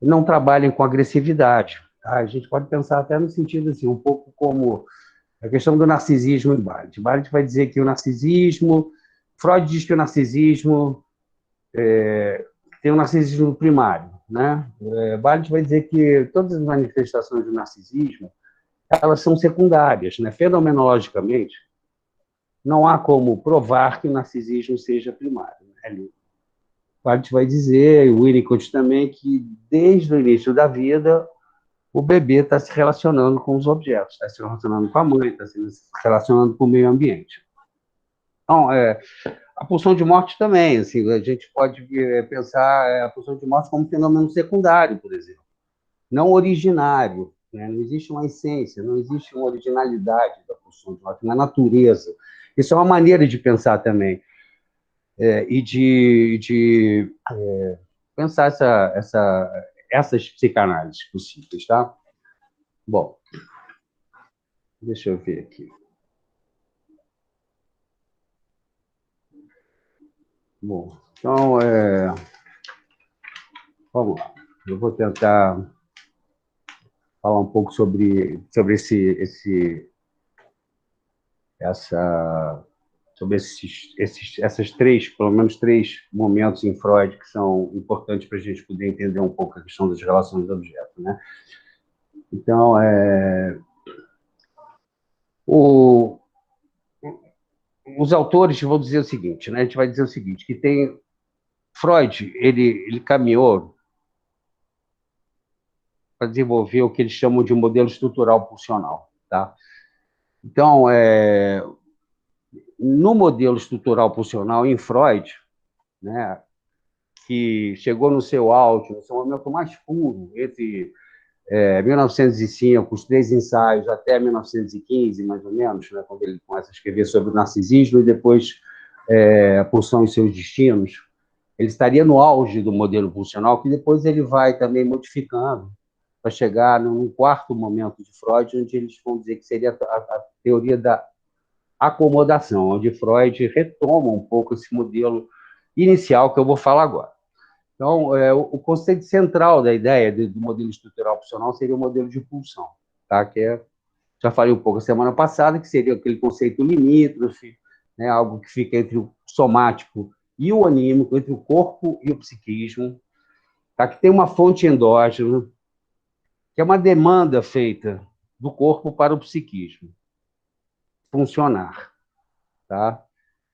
não trabalhem com agressividade. Tá? A gente pode pensar até no sentido assim, um pouco como a questão do narcisismo em Balint. Balint vai dizer que o narcisismo... Freud diz que o narcisismo tem um narcisismo primário. Né? Balint vai dizer que todas as manifestações do narcisismo elas são secundárias. Né? Fenomenologicamente, não há como provar que o narcisismo seja primário. Né? Balint vai dizer, o Winnicott também, que desde o início da vida o bebê está se relacionando com os objetos, está se relacionando com a mãe, está se relacionando com o meio ambiente. Então, a pulsão de morte também, assim, a gente pode pensar a pulsão de morte como um fenômeno secundário, por exemplo, não originário, né? Não existe uma essência, não existe uma originalidade da pulsão de morte na natureza. Isso é uma maneira de pensar também, e de pensar essas psicanálises possíveis, tá? Bom, deixa eu ver aqui. Bom, então, vamos lá. Eu vou tentar falar um pouco sobre essa, sobre essas três, pelo menos três momentos em Freud que são importantes para a gente poder entender um pouco a questão das relações de objeto, né? Então, os autores vão dizer o seguinte, né? A gente vai dizer o seguinte, que tem Freud, ele caminhou para desenvolver o que eles chamam de um modelo estrutural pulsional, tá? Então, no modelo estrutural pulsional em Freud, né, que chegou no seu auge, no seu momento mais puro, entre 1905, os três ensaios, até 1915, mais ou menos, né, quando ele começa a escrever sobre o narcisismo e depois a pulsão e seus destinos, ele estaria no auge do modelo pulsional, que depois ele vai também modificando para chegar num quarto momento de Freud, onde eles vão dizer que seria a teoria da acomodação, onde Freud retoma um pouco esse modelo inicial que eu vou falar agora. Então, o conceito central da ideia do modelo estrutural pulsional seria o modelo de pulsão, tá? Já falei um pouco a semana passada, que seria aquele conceito limítrofe, né? Algo que fica entre o somático e o anímico, entre o corpo e o psiquismo, tá? Que tem uma fonte endógena, que é uma demanda feita do corpo para o psiquismo funcionar, tá?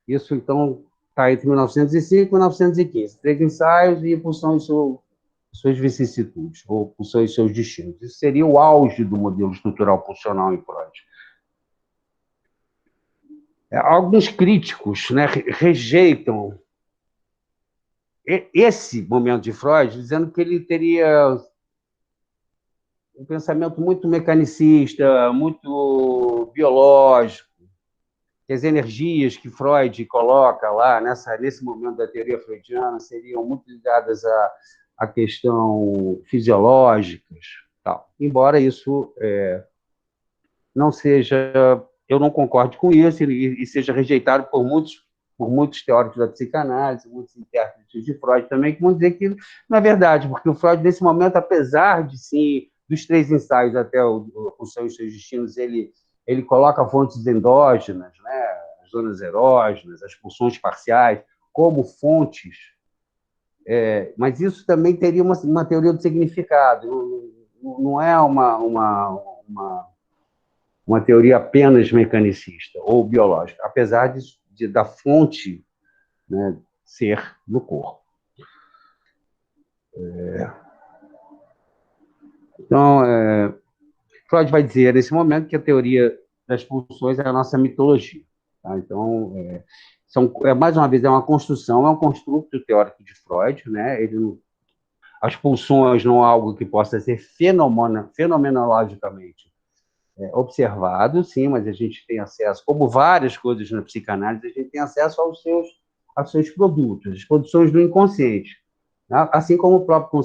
Isso, então, está entre 1905 e 1915. Três ensaios e pulsão e suas vicissitudes, ou pulsão e seus destinos. Isso seria o auge do modelo estrutural pulsional em Freud. Alguns críticos, né, rejeitam esse momento de Freud, dizendo que ele teria um pensamento muito mecanicista, muito biológico, que as energias que Freud coloca lá nesse momento da teoria freudiana seriam muito ligadas a questão fisiológicas, tal. Embora isso não seja, eu não concordo com isso e seja rejeitado por muitos teóricos da psicanálise, muitos intérpretes de Freud também, que vão dizer que não é verdade, porque o Freud, nesse momento, apesar de, sim, dos três ensaios até os seus destinos, ele coloca fontes endógenas, né, as zonas erógenas, as pulsões parciais, como fontes, mas isso também teria uma teoria do significado, não é uma teoria apenas mecanicista ou biológica, apesar da fonte, né, ser no corpo. Então, Freud vai dizer nesse momento que a teoria das pulsões é a nossa mitologia. Tá? Então, mais uma vez, é uma construção, é um construto teórico de Freud, né? As pulsões não é algo que possa ser fenomenologicamente observado, sim, mas a gente tem acesso, como várias coisas na psicanálise, a gente tem acesso aos seus produtos, as produções do inconsciente, né? Assim como o próprio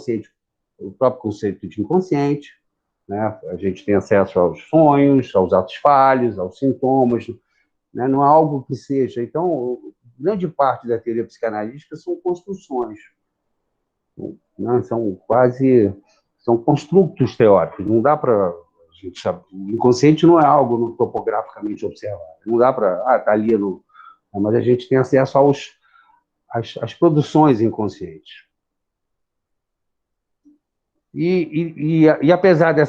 conceito de inconsciente, né? A gente tem acesso aos sonhos, aos atos falhos, aos sintomas, né? Não é algo que seja. Então, grande parte da teoria psicanalítica são construções, né? São construtos teóricos. Não dá para o inconsciente não é algo topograficamente observável. Não dá para tá ali mas a gente tem acesso às produções inconscientes. E apesar de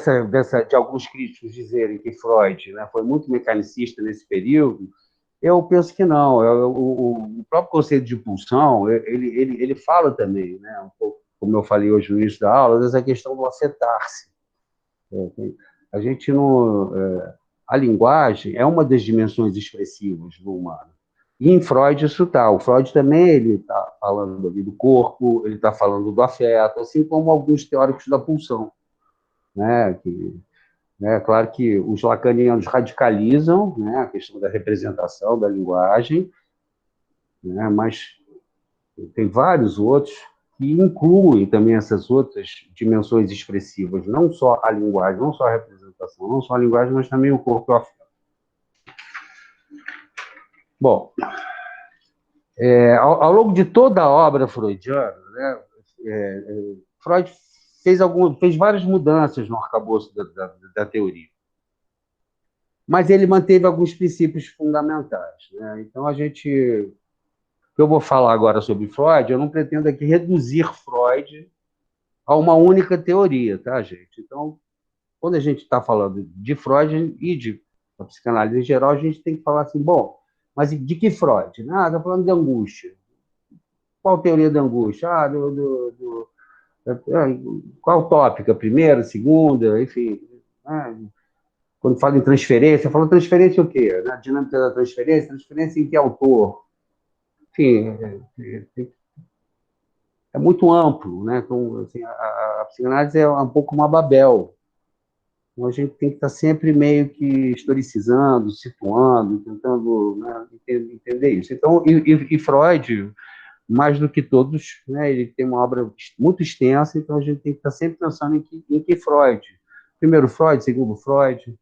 alguns críticos dizerem que Freud, né, foi muito mecanicista nesse período, eu penso que não. O próprio conceito de pulsão, ele fala também, né, um pouco, como eu falei hoje no início da aula, dessa questão do afetar-se. A gente não... a linguagem é uma das dimensões expressivas do humano. E em Freud isso está. O Freud também ele está falando ali do corpo, ele está falando do afeto, assim como alguns teóricos da pulsão, né? Claro que os lacanianos radicalizam, né, a questão da representação da linguagem, né, mas tem vários outros que incluem também essas outras dimensões expressivas, não só a linguagem, não só a representação, não só a linguagem, mas também o corpo e o afeto. Bom, ao longo de toda a obra freudiana, né, Freud fez várias mudanças no arcabouço da teoria, mas ele manteve alguns princípios fundamentais, né? Então, o que eu vou falar agora sobre Freud, eu não pretendo aqui reduzir Freud a uma única teoria, tá, gente? Então, quando a gente está falando de Freud e de psicanálise em geral, a gente tem que falar assim, bom, mas de que Freud? Está falando de angústia. Qual teoria da angústia? Qual tópica? Primeira, segunda, enfim. Quando fala em transferência, fala transferência o quê? A dinâmica da transferência em que autor? Enfim, é muito amplo, né? Então, assim, a psicanálise é um pouco uma Babel. Então, a gente tem que estar sempre meio que historicizando, situando, tentando, né, entender isso. Então, e Freud, mais do que todos, né, ele tem uma obra muito extensa, então a gente tem que estar sempre pensando em que Freud. Primeiro Freud, segundo Freud.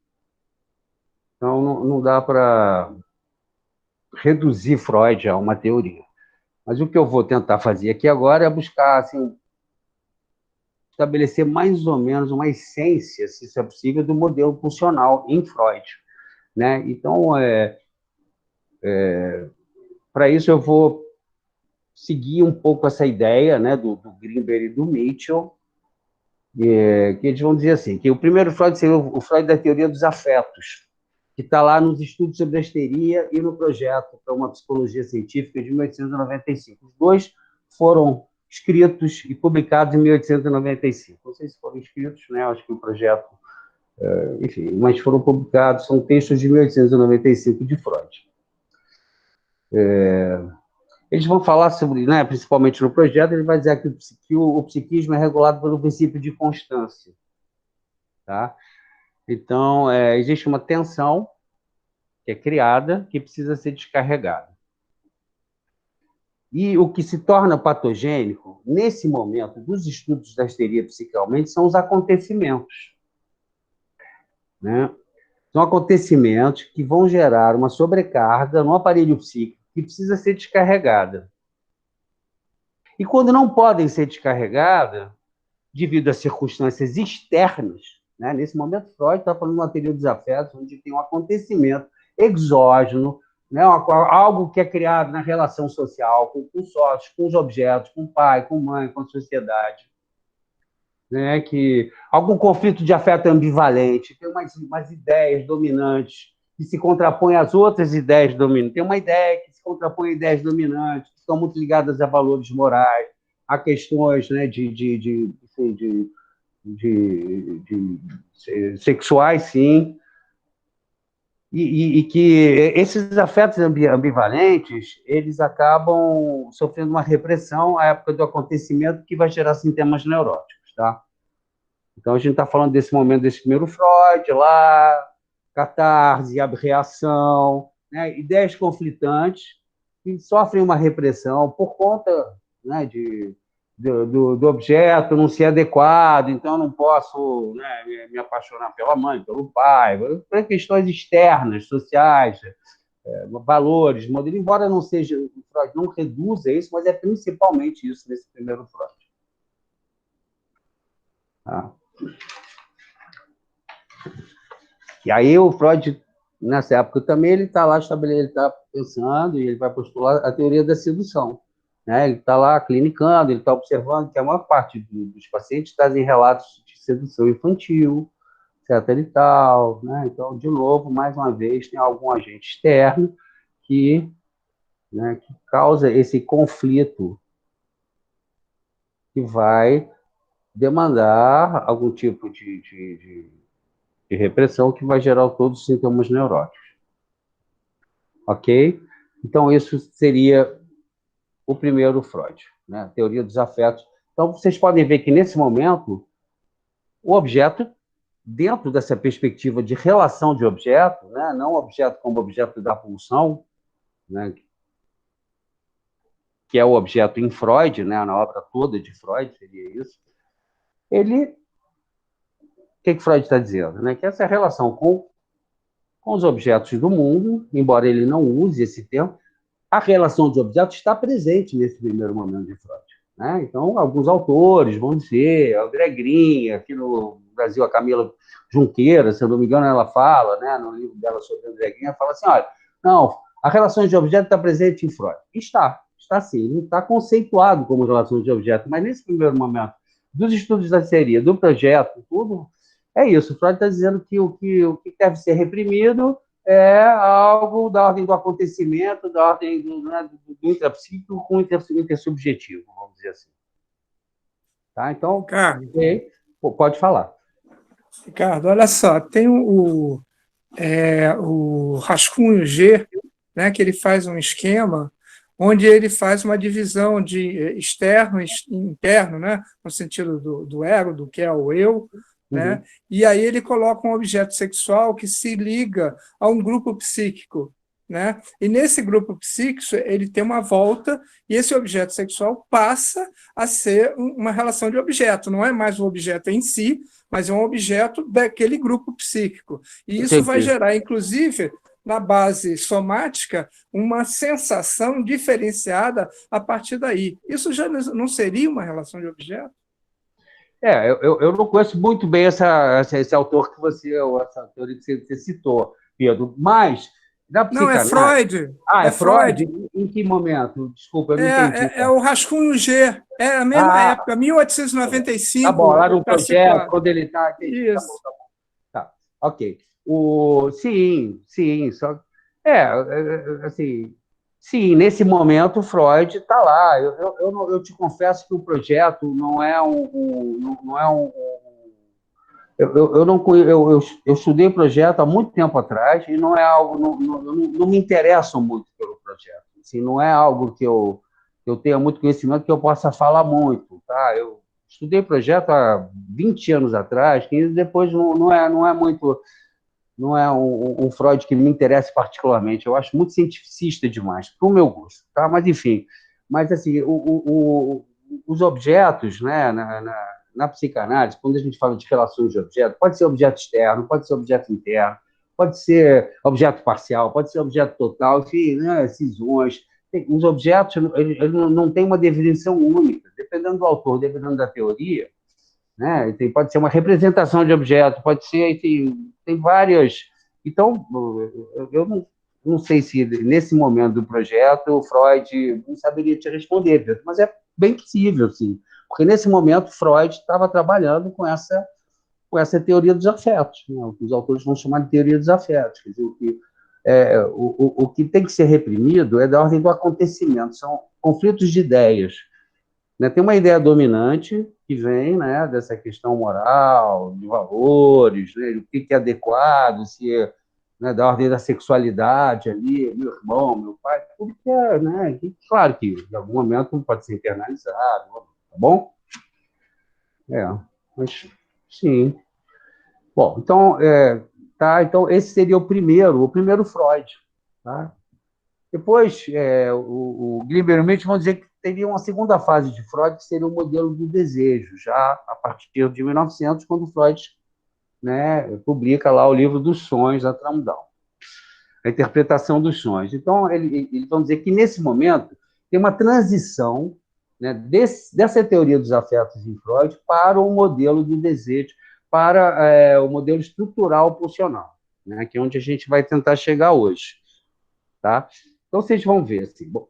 Então, não dá para reduzir Freud a uma teoria. Mas o que eu vou tentar fazer aqui agora é buscar assim, estabelecer mais ou menos uma essência, se isso é possível, do modelo funcional em Freud, né? Então, para isso eu vou seguir um pouco essa ideia, né, do Grinberg e do Mitchell, que eles vão dizer assim, que o primeiro Freud seria o Freud da teoria dos afetos, que está lá nos estudos sobre a histeria e no projeto para uma psicologia científica de 1895. Os dois foram escritos e publicados em 1895. Não sei se foram escritos, né? Acho que o projeto, enfim, mas foram publicados, são textos de 1895 de Freud. Eles vão falar sobre, né, principalmente no projeto, ele vai dizer que o psiquismo é regulado pelo princípio de constância. Tá? Então, existe uma tensão que é criada, que precisa ser descarregada. E o que se torna patogênico, nesse momento dos estudos da histeria psicalmente, são os acontecimentos. Né? São acontecimentos que vão gerar uma sobrecarga no aparelho psíquico que precisa ser descarregada. E quando não podem ser descarregadas, devido a circunstâncias externas, né? Nesse momento, Freud está falando de uma teoria dos afetos, onde tem um acontecimento exógeno, né? Algo que é criado na relação social, com os sócios, com os objetos, com o pai, com a mãe, com a sociedade. Né? Que algum conflito de afeto ambivalente, tem umas ideias dominantes que se contrapõem às outras ideias dominantes. Tem uma ideia que se contrapõe a ideias dominantes, que estão muito ligadas a valores morais, a questões, né, de sexuais, sim, e que esses afetos ambivalentes, eles acabam sofrendo uma repressão à época do acontecimento que vai gerar sintomas neuróticos, tá? Então, a gente está falando desse momento, desse primeiro Freud, lá, catarse, abreação, né? Ideias conflitantes que sofrem uma repressão por conta, né, do objeto não ser adequado, então eu não posso, né, me apaixonar pela mãe, pelo pai, por questões externas, sociais, valores, modelo, embora não seja, Freud não reduza isso, mas é principalmente isso nesse primeiro Freud. Tá? E aí o Freud, nessa época também, ele está lá, ele está pensando e ele vai postular a teoria da sedução. Né? Ele está lá clinicando, ele está observando que a maior parte dos pacientes trazem relatos de sedução infantil, etc. e tal. Né? Então, de novo, mais uma vez, tem algum agente externo que causa esse conflito que vai demandar algum tipo de de repressão que vai gerar todos os sintomas neuróticos. Ok? Então, isso seria o primeiro Freud, né? A teoria dos afetos. Então, vocês podem ver que, nesse momento, o objeto, dentro dessa perspectiva de relação de objeto, né? Não objeto como objeto da pulsão, né? Que é o objeto em Freud, né? Na obra toda de Freud, seria isso. Ele... O que Freud está dizendo? Né? Que essa relação com os objetos do mundo, embora ele não use esse termo, a relação de objetos está presente nesse primeiro momento de Freud. Né? Então, alguns autores vão dizer, a Gregrinha, aqui no Brasil, a Camila Junqueira, se eu não me engano, ela fala, né, no livro dela sobre a Gregrinha, fala assim, olha, não, a relação de objeto está presente em Freud. Está sim, ele está conceituado como relação de objeto, mas nesse primeiro momento, dos estudos da teoria, do projeto, tudo, é isso. Freud está dizendo que o que deve ser reprimido é algo da ordem do acontecimento, da ordem do intrapsíquico com o intersubjetivo, vamos dizer assim. Tá? Então, Ricardo, pode falar. Ricardo, olha só, tem o rascunho G, né, que ele faz um esquema onde ele faz uma divisão de externo e interno, né, no sentido do ego, do que é o eu, né? E aí ele coloca um objeto sexual que se liga a um grupo psíquico, né? E nesse grupo psíquico ele tem uma volta e esse objeto sexual passa a ser uma relação de objeto, não é mais um objeto em si, mas é um objeto daquele grupo psíquico. E isso vai gerar, inclusive, na base somática, uma sensação diferenciada a partir daí. Isso já não seria uma relação de objeto? Eu não conheço muito bem esse autor que essa teoria que você citou, Pedro, mas na psicanálise... Não, é Freud. É Freud? Em que momento? Desculpa, eu não entendi. É o rascunho G, é a mesma época, 1895. Tá bom, lá no projeto, quando ele está... Isso. Tá, ok. Sim, só... assim... Sim, nesse momento Freud está lá. Eu te confesso que o projeto não é eu estudei o projeto há muito tempo atrás e não é algo, não me interesso muito pelo projeto. Assim, não é algo que eu tenha muito conhecimento que eu possa falar muito, tá? Eu estudei o projeto há 20 anos atrás, que depois não é muito, não é um Freud que me interessa particularmente. Eu acho muito cientificista demais, para o meu gosto, tá? Mas enfim, assim, os objetos, né, na psicanálise, quando a gente fala de relações de objeto, pode ser objeto externo, pode ser objeto interno, pode ser objeto parcial, pode ser objeto total, enfim, né, cisões. Os objetos ele não tem uma definição única, dependendo do autor, dependendo da teoria, né? Pode ser uma representação de objeto, pode ser, enfim, tem várias. Então, eu não sei se nesse momento do projeto o Freud não saberia te responder, Pedro, mas é bem possível, sim, porque nesse momento Freud estava trabalhando com essa teoria dos afetos, né? O que os autores vão chamar de teoria dos afetos. Quer dizer, o que tem que ser reprimido é da ordem do acontecimento, são conflitos de ideias. Né? Tem uma ideia dominante que vem, né, dessa questão moral, de valores, né, o que é adequado, se é, né, da ordem da sexualidade ali, meu irmão, meu pai, tudo que é, né, claro que em algum momento pode ser internalizado, tá bom? Mas sim. Bom, então, então esse seria o primeiro Freud, tá? Depois, o Glimmer e o Mitch vão dizer que teria uma segunda fase de Freud, que seria o modelo do desejo, já a partir de 1900, quando Freud, né, publica lá o livro dos sonhos, a Traumdown, a interpretação dos sonhos. Então, eles vão dizer que, nesse momento, tem uma transição, né, dessa teoria dos afetos em Freud para o modelo do desejo, para o modelo estrutural pulsional, né, que é onde a gente vai tentar chegar hoje. Tá? Então, vocês vão ver, assim, bom,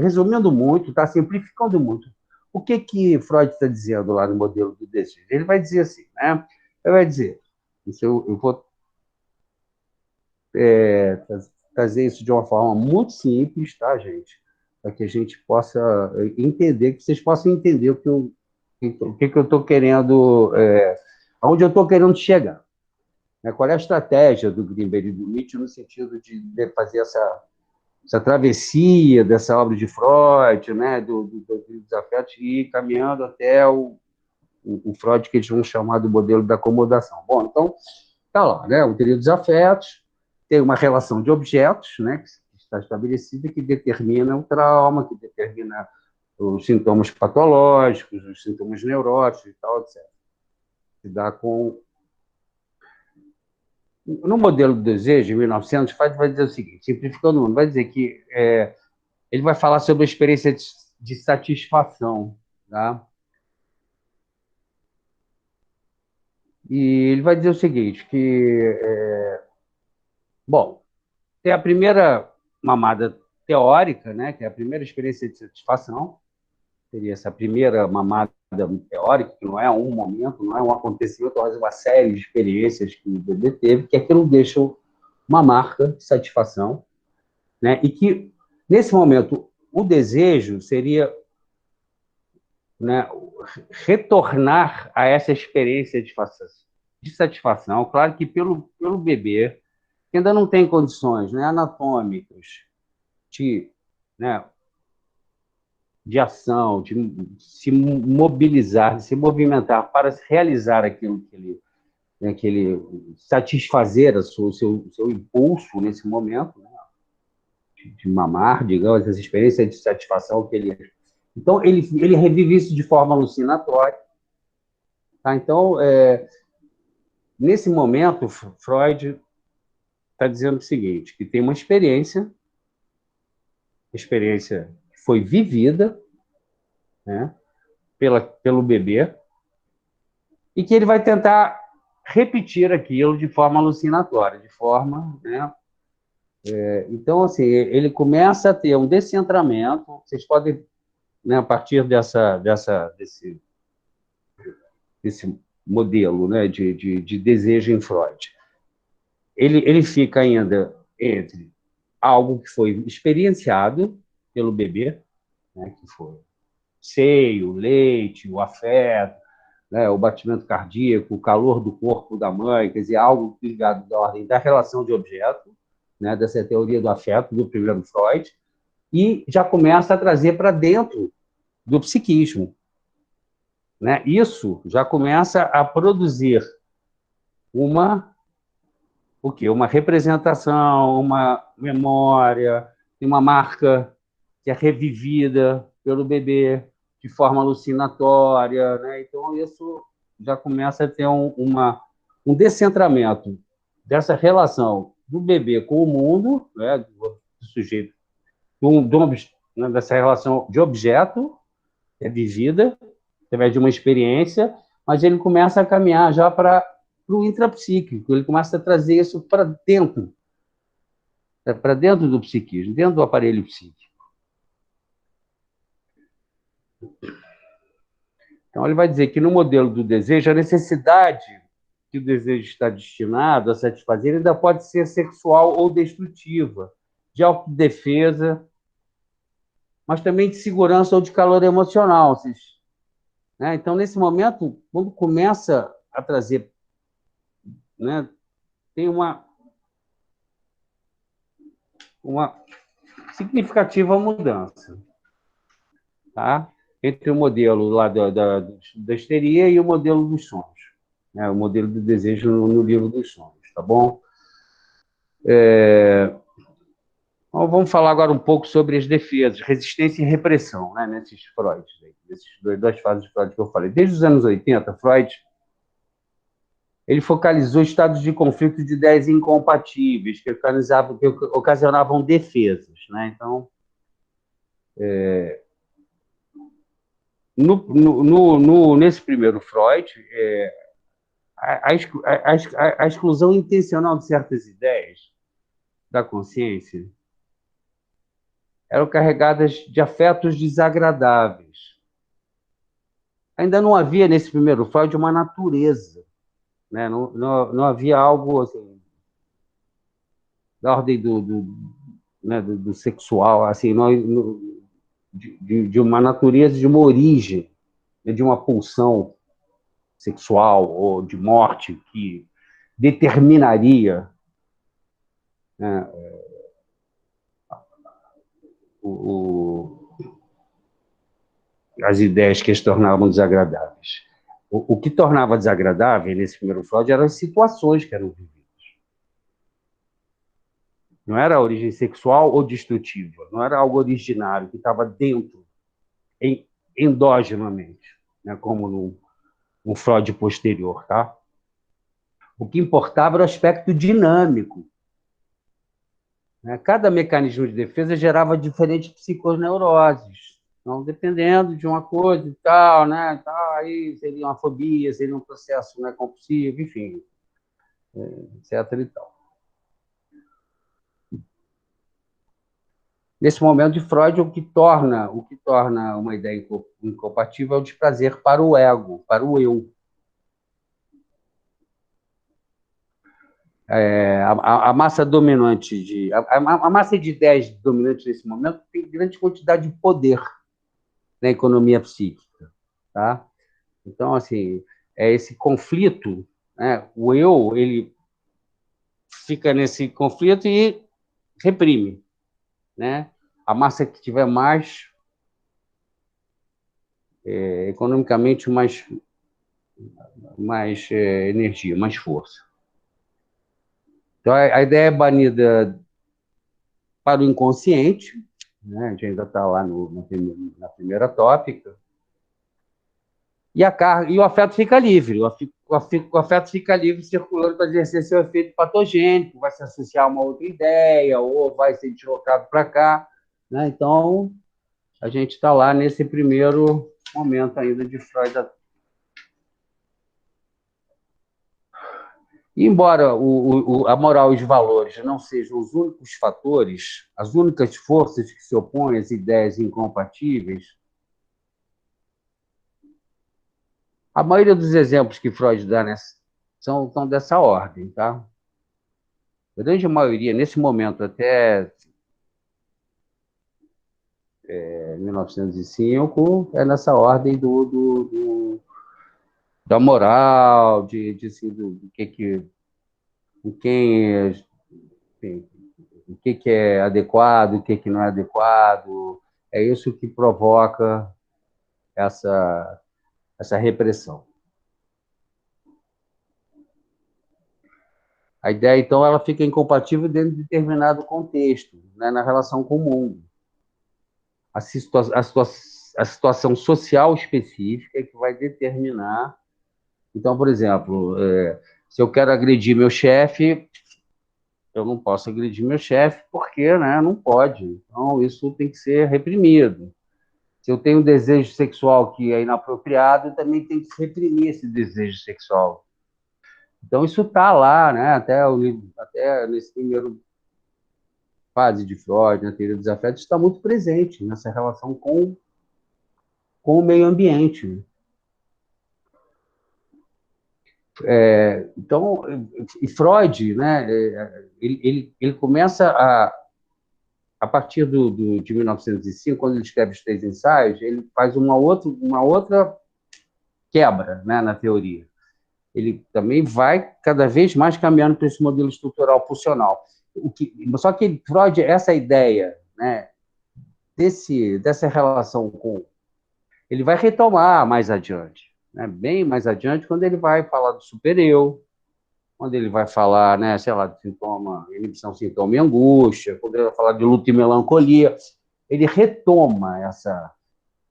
resumindo muito, tá, simplificando muito, o que Freud está dizendo lá no modelo do desejo? Ele vai dizer assim, né? Ele vai dizer, eu vou trazer isso de uma forma muito simples, tá, gente? Para que a gente possa entender, que vocês possam entender o que eu estou querendo, aonde eu estou querendo chegar. né? Qual é a estratégia do Grinberg e do Nietzsche no sentido de fazer essa travessia dessa obra de Freud, né, dos afetos, e ir caminhando até o Freud, que eles vão chamar do modelo da acomodação. Bom, então, está lá, né, o teoria dos afetos, tem uma relação de objetos, né, que está estabelecida, que determina o trauma, que determina os sintomas patológicos, os sintomas neuróticos e tal, etc. Se dá com... No modelo do desejo, em 1900, Freud vai dizer o seguinte, simplificando, vai dizer que ele vai falar sobre a experiência de satisfação, tá? E ele vai dizer o seguinte, que, bom, tem a primeira mamada teórica, né, que é a primeira experiência de satisfação, seria essa primeira mamada teórica, que não é um momento, não é um acontecimento, mas uma série de experiências que o bebê teve, que aquilo deixa uma marca de satisfação, né, e que, nesse momento, o desejo seria, né, retornar a essa experiência de satisfação, claro que pelo bebê, que ainda não tem condições, né, anatômicas de, né, de ação, de se mobilizar, de se movimentar para realizar aquilo que ele, né, satisfazer o seu impulso nesse momento, né, de mamar, digamos, essa experiência de satisfação que ele... Então, ele revive isso de forma alucinatória. Tá? Então, nesse momento, Freud está dizendo o seguinte, que tem uma experiência que foi vivida, né, pelo bebê, e que ele vai tentar repetir aquilo de forma alucinatória, de forma... Né, então, assim, ele começa a ter um descentramento, vocês podem, né, a partir desse modelo, né, de desejo em Freud, ele fica ainda entre algo que foi experienciado pelo bebê, né, que foi seio, leite, o afeto, né, o batimento cardíaco, o calor do corpo da mãe, quer dizer, algo ligado à ordem da relação de objeto, né, dessa teoria do afeto do primeiro Freud, e já começa a trazer para dentro do psiquismo, né? Isso já começa a produzir uma representação, uma memória, uma marca que é revivida pelo bebê de forma alucinatória, né? Então, isso já começa a ter um descentramento dessa relação do bebê com o mundo, né? Do sujeito, né? Dessa relação de objeto, que é vivida, através de uma experiência, mas ele começa a caminhar já para o intrapsíquico, ele começa a trazer isso para dentro do psiquismo, dentro do aparelho psíquico. Então, ele vai dizer que no modelo do desejo, a necessidade que o desejo está destinado a satisfazer ainda pode ser sexual ou destrutiva, de autodefesa, mas também de segurança ou de calor emocional. Né? Então, nesse momento, quando começa a trazer, né, tem uma significativa mudança, tá? Entre o modelo lá da histeria e o modelo dos sonhos, né? O modelo do desejo no livro dos sonhos, tá bom? Então, vamos falar agora um pouco sobre as defesas, resistência e repressão, né, nesses Freud, nesses duas fases de Freud que eu falei. Desde os anos 80, Freud ele focalizou estados de conflito de ideias incompatíveis, que ocasionavam defesas, né? Então, nesse primeiro Freud, a exclusão intencional de certas ideias da consciência eram carregadas de afetos desagradáveis. Ainda não havia, nesse primeiro Freud, uma natureza, né? Não havia algo assim, da ordem né, do sexual, assim, de uma natureza, de uma origem, né, de uma pulsão sexual ou de morte que determinaria, né, as ideias que as tornavam desagradáveis. O que tornava desagradável nesse primeiro Freud eram as situações que eram vividas. Não era a origem sexual ou destrutiva, não era algo originário que estava dentro, endogenamente, né, como no Freud posterior, tá? O que importava era o aspecto dinâmico. Né? Cada mecanismo de defesa gerava diferentes psiconeuroses. Então, dependendo de uma coisa e tal, né? Aí seria uma fobia, seria um processo, né, compulsivo, enfim, etc. e tal. Nesse momento de Freud, o que torna uma ideia incompatível é o desprazer para o ego, para o eu. A massa dominante a massa de ideias dominante nesse momento tem grande quantidade de poder na economia psíquica, tá? Então, assim, esse conflito, né? O eu, ele fica nesse conflito e reprime, né? A massa que tiver mais economicamente mais energia, mais força. Então, a ideia é banida para o inconsciente, né? A gente ainda está lá na primeira tópica, e o afeto fica livre, o afeto fica livre circulando para exercer seu efeito patogênico, vai se associar a uma outra ideia, ou vai ser deslocado para cá, né? Então, a gente está lá nesse primeiro momento ainda de Freud. E embora a moral e os valores não sejam os únicos fatores, as únicas forças que se opõem às ideias incompatíveis, a maioria dos exemplos que Freud dá são dessa ordem, tá? A grande maioria, nesse momento, até 1905, é nessa ordem da moral, assim, do que o que é adequado, o que não é adequado. É isso que provoca essa repressão. A ideia, então, ela fica incompatível dentro de determinado contexto, né, na relação com o mundo. A situação social específica que vai determinar. Então, por exemplo, se eu quero agredir meu chefe, eu não posso agredir meu chefe porque, né, não pode. Então, isso tem que ser reprimido. Se eu tenho um desejo sexual que é inapropriado, eu também tenho que reprimir esse desejo sexual. Então, isso está lá, né, até nesse primeiro fase de Freud, na teoria dos afetos, está muito presente nessa relação com o meio ambiente. Então, e Freud, né, ele começa a partir de 1905, quando ele escreve os 3 ensaios, ele faz uma outra quebra, né, na teoria. Ele também vai cada vez mais caminhando para esse modelo estrutural pulsional. Só que Freud, essa ideia, né, dessa relação ele vai retomar mais adiante, né, bem mais adiante, quando ele vai falar do super-eu, quando ele vai falar, né, sei lá, de inibição, sintoma e angústia, quando ele vai falar de luto e melancolia, ele retoma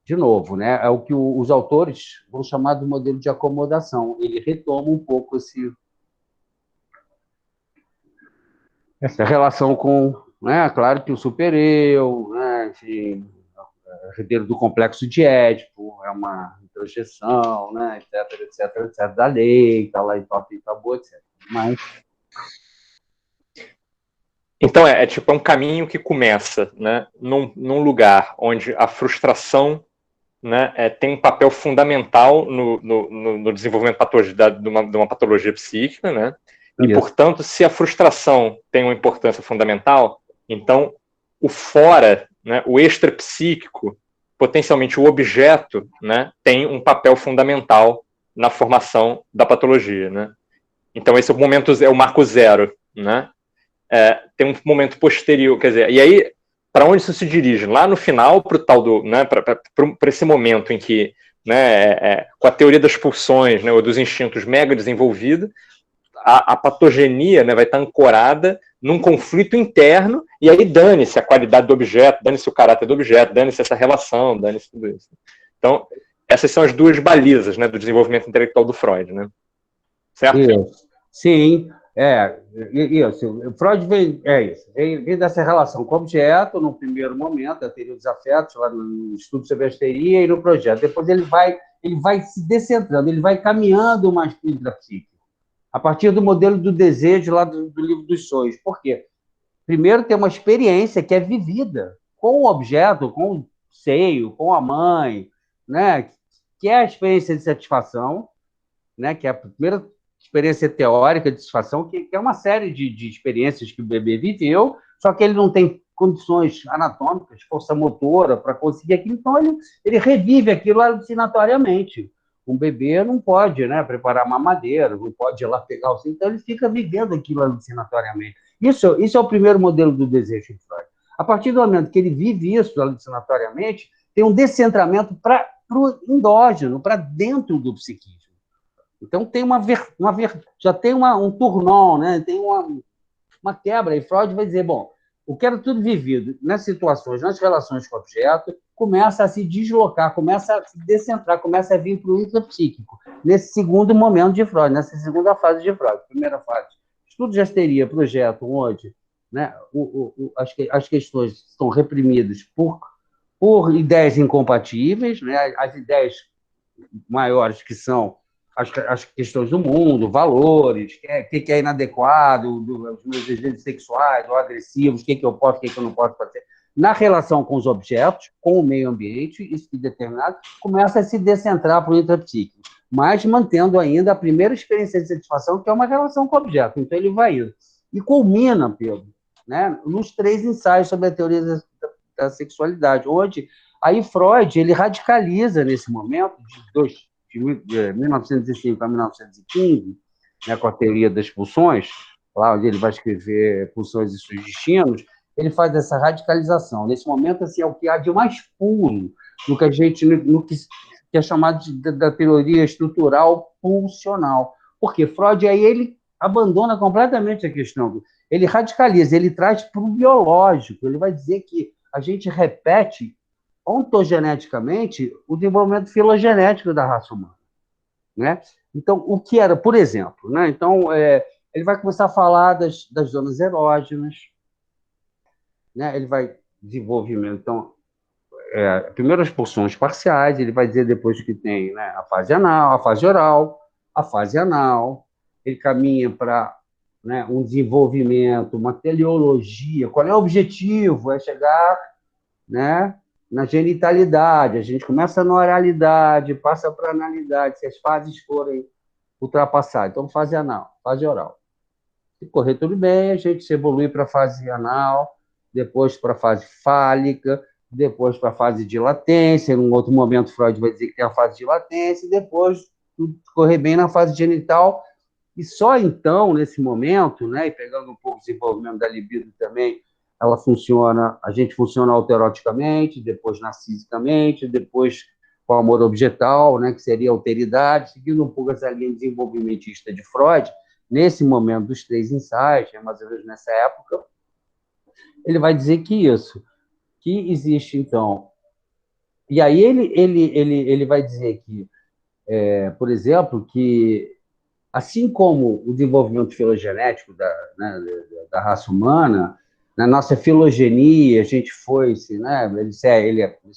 de novo, né, é o que os autores vão chamar de modelo de acomodação. Ele retoma um pouco essa relação com, né, claro que o super-eu, né, enfim, herdeiro do complexo de Édipo, é uma introjeção, né, etc, da lei, está lá em Totem e Tabu, etc. Mas... Então, tipo um caminho que começa, né, num lugar onde a frustração, né, tem um papel fundamental no desenvolvimento de uma patologia psíquica, né? E, portanto, se a frustração tem uma importância fundamental, então o fora, né, o extrapsíquico, potencialmente o objeto, né, tem um papel fundamental na formação da patologia, né? Então esse é o momento, é o marco zero, né? Tem um momento posterior, quer dizer, e aí para onde isso se dirige? Lá no final, para o tal do, né, para esse momento em que, né, com a teoria das pulsões, né, ou dos instintos mega desenvolvida, a patogenia, né, vai estar ancorada num conflito interno, e aí dane-se a qualidade do objeto, dane-se o caráter do objeto, dane-se essa relação, dane-se tudo isso. Então, essas são as duas balizas, né, do desenvolvimento intelectual do Freud, né? Certo? Isso. Sim, isso. Freud vem dessa relação com o objeto, no primeiro momento, a teoria dos afetos, lá no estudo sobre a histeria e no projeto. Depois ele vai se descentrando, ele vai caminhando mais para o intrapsíquico, a partir do modelo do desejo lá do livro dos sonhos. Por quê? Primeiro tem uma experiência que é vivida com o objeto, com o seio, com a mãe, né? Que é a experiência de satisfação, né? Que é a primeira experiência teórica de satisfação, que é uma série de experiências que o bebê viveu, só que ele não tem condições anatômicas, força motora para conseguir aquilo, então ele revive aquilo alucinatoriamente. Um bebê não pode, né, preparar mamadeira, não pode ir lá pegar o cinto, então ele fica vivendo aquilo alucinatoriamente. Isso é o primeiro modelo do desejo de Freud. A partir do momento que ele vive isso alucinatoriamente, tem um descentramento para o endógeno, para dentro do psiquismo. Então tem já tem um turnão, né? Tem uma quebra, e Freud vai dizer, bom, o que era tudo vivido nas situações, nas relações com o objeto, começa a se deslocar, começa a se descentrar, começa a vir para o intrapsíquico, nesse segundo momento de Freud, nessa segunda fase de Freud. Primeira fase, estudo de histeria, projeto, onde, né, as questões são reprimidas por ideias incompatíveis, né, as ideias maiores que são as questões do mundo, valores, o que é inadequado, os meus desejos sexuais ou agressivos, o que eu posso, o que eu não posso fazer. Na relação com os objetos, com o meio ambiente, isso que determinado, começa a se descentrar para o intrapsíquico, mas mantendo ainda a primeira experiência de satisfação, que é uma relação com o objeto. Então, ele vai indo. E culmina, Pedro, né, nos 3 ensaios sobre a teoria da sexualidade, onde aí Freud ele radicaliza nesse momento, de 1905 a 1915, né, com a teoria das pulsões, lá onde ele vai escrever Pulsões e seus destinos, ele faz essa radicalização. Nesse momento, assim, é o que há de mais puro no que a gente, no que é chamado da teoria estrutural pulsional. Porque Freud aí ele abandona completamente a questão. Ele radicaliza, ele traz para o biológico. Ele vai dizer que a gente repete ontogeneticamente o desenvolvimento filogenético da raça humana, né? Então, o que era, por exemplo, né? Então, ele vai começar a falar das zonas erógenas, né? Ele vai desenvolvimento, então, primeiro as pulsões parciais, ele vai dizer depois que tem, né, a fase anal, a fase oral, a fase anal, ele caminha para, né, um desenvolvimento, uma teleologia. Qual é o objetivo? É chegar, né, na genitalidade, a gente começa na oralidade, passa para a analidade, se as fases forem ultrapassadas. Então, fase anal, fase oral. Se correr tudo bem, a gente se evolui para a fase anal, depois para a fase fálica, depois para a fase de latência. Em um outro momento, Freud vai dizer que tem a fase de latência, e depois tudo correr bem na fase genital. E só então, nesse momento, né, e pegando um pouco o desenvolvimento da libido também, a gente funciona autoeroticamente, depois narcisicamente, depois com o amor objetal, né, que seria a alteridade, seguindo um pouco essa linha desenvolvimentista de Freud. Nesse momento dos 3 ensaios, mais ou menos nessa época, ele vai dizer que existe, então. E aí ele vai dizer que, por exemplo, que assim como o desenvolvimento filogenético da raça humana, na nossa filogenia, a gente foi, assim, né? Nesse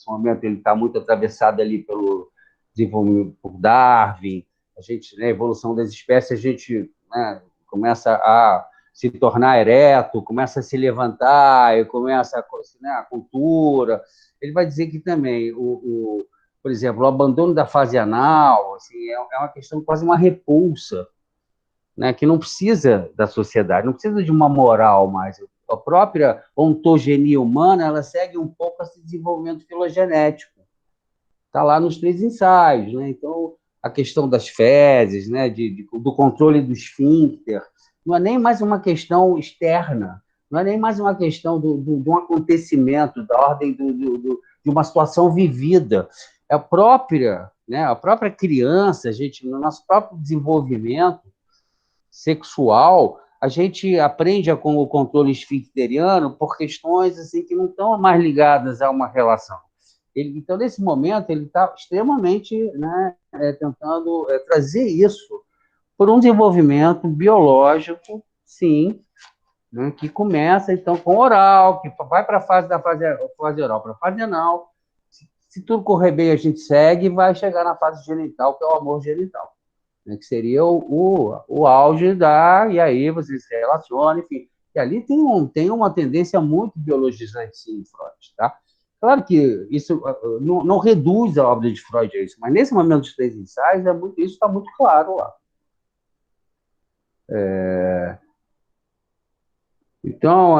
momento, ele está muito atravessado ali pelo desenvolvimento por Darwin, a gente, né, evolução das espécies, a gente, né, começa a se tornar ereto, começa a se levantar, e começa né, a cultura. Ele vai dizer que também, por exemplo, o abandono da fase anal, assim, é uma questão quase uma repulsa, né, que não precisa da sociedade, não precisa de uma moral mais. A própria ontogenia humana, ela segue um pouco esse desenvolvimento filogenético. Está lá nos 3 ensaios, né? Então, a questão das fezes, né, do controle do esfíncter, não é nem mais uma questão externa, não é nem mais uma questão de um acontecimento, da ordem de uma situação vivida. É a própria criança, a gente, no nosso próprio desenvolvimento sexual, a gente aprende com o controle esfincteriano por questões assim, que não estão mais ligadas a uma relação. Então, nesse momento, ele está extremamente, né, tentando trazer isso por um desenvolvimento biológico, sim, né, que começa, então, com oral, que vai para a fase oral, para a fase anal. Se tudo correr bem, a gente segue e vai chegar na fase genital, que é o amor genital, né, que seria o auge e aí você se relaciona, enfim. E ali tem uma tendência muito biologizante, sim, Freud, tá? Claro que isso não reduz a obra de Freud a isso, mas nesse momento dos 3 ensaios, isso está muito claro lá. Então,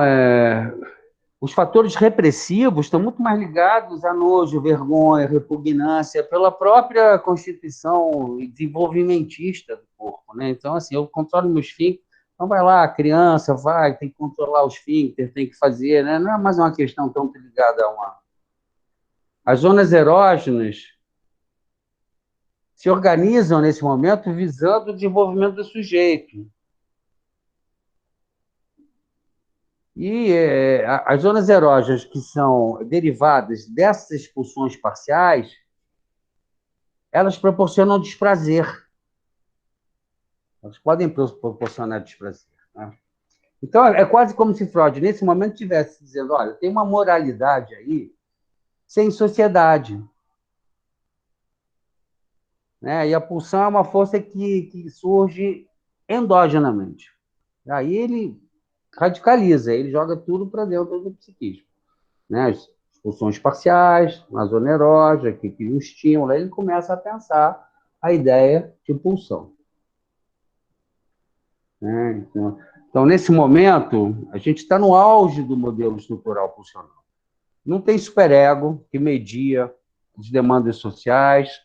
os fatores repressivos estão muito mais ligados a nojo, vergonha, repugnância, pela própria constituição desenvolvimentista do corpo, né? Então, assim, eu controlo meu esfíncter, então vai lá, a criança tem que controlar o esfíncter, tem que fazer, né? Não é mais uma questão tão ligada a uma... As zonas erógenas se organizam nesse momento visando o desenvolvimento do sujeito. E as zonas erógenas que são derivadas dessas expulsões parciais, elas proporcionam desprazer. Elas podem proporcionar desprazer. Né? Então, é quase como se Freud, nesse momento, estivesse dizendo, olha, tem uma moralidade aí sem sociedade. Né? E a pulsão é uma força que surge endogenamente. Aí ele radicaliza, ele joga tudo para dentro do psiquismo. Né? As expulsões parciais, na zona erógena, que cria um estímulo, aí ele começa a pensar a ideia de pulsão. Né? Então, nesse momento, a gente está no auge do modelo estrutural pulsional. Não tem superego que media as demandas sociais,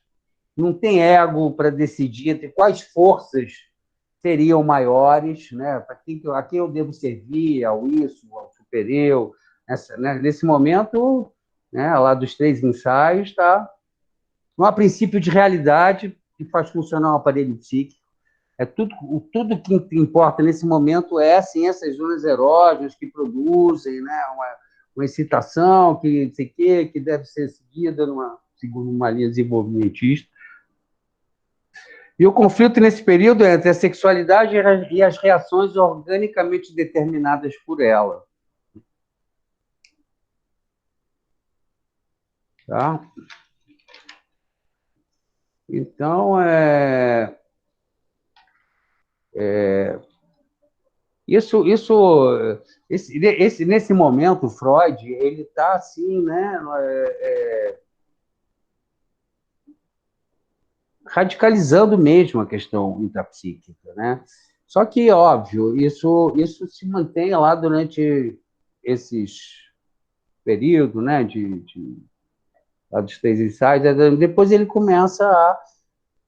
não tem ego para decidir entre quais forças seriam maiores, né? A quem eu devo servir, ao isso, ao supereu. Né? Nesse momento, né, lá dos 3 ensaios, não há princípio de realidade que faz funcionar o aparelho psíquico. Tudo que importa nesse momento assim, essas zonas erógenas que produzem, né, uma excitação que deve ser seguida segundo uma linha desenvolvimentista. E o conflito nesse período é entre a sexualidade e as reações organicamente determinadas por ela. Tá? Então, nesse momento, Freud ele está assim, né, radicalizando mesmo a questão intrapsíquica, né? Só que, óbvio, isso se mantém lá durante esses períodos, né, lá dos 3 ensaios. Depois ele começa a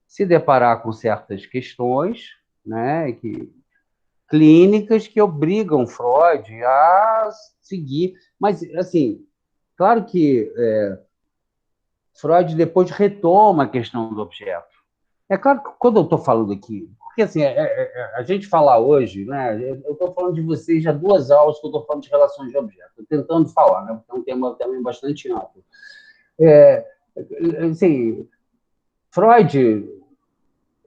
se deparar com certas questões, né, clínicas que obrigam Freud a seguir. Mas, assim, claro que Freud depois retoma a questão do objeto. É claro que quando eu estou falando aqui, porque assim, a gente falar hoje, né, eu estou falando de vocês já 2 aulas que eu estou falando de relações de objeto, estou tentando falar, né, porque é um tema também bastante amplo. Assim, Freud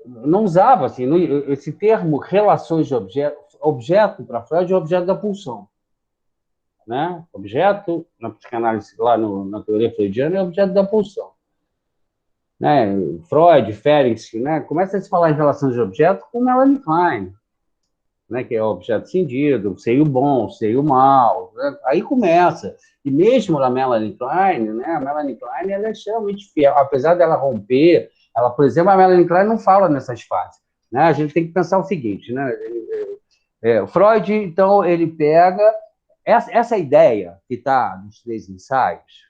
não usava assim, esse termo relações de objeto para Freud é o objeto da pulsão. Né? Objeto, na psicanálise, lá na teoria freudiana, é objeto da pulsão. Né? Freud, Ferenczi, né? Começa a se falar em relações de objeto com Melanie Klein, né? Que é o objeto cindido, sei o bom, sei o mal. Né? Aí começa. E mesmo a Melanie Klein, né? A Melanie Klein ela é extremamente fiel, apesar dela romper. Ela, por exemplo, a Melanie Klein não fala nessas fases. Né? A gente tem que pensar o seguinte, né? Freud, então, ele pega essa ideia que está nos 3 ensaios,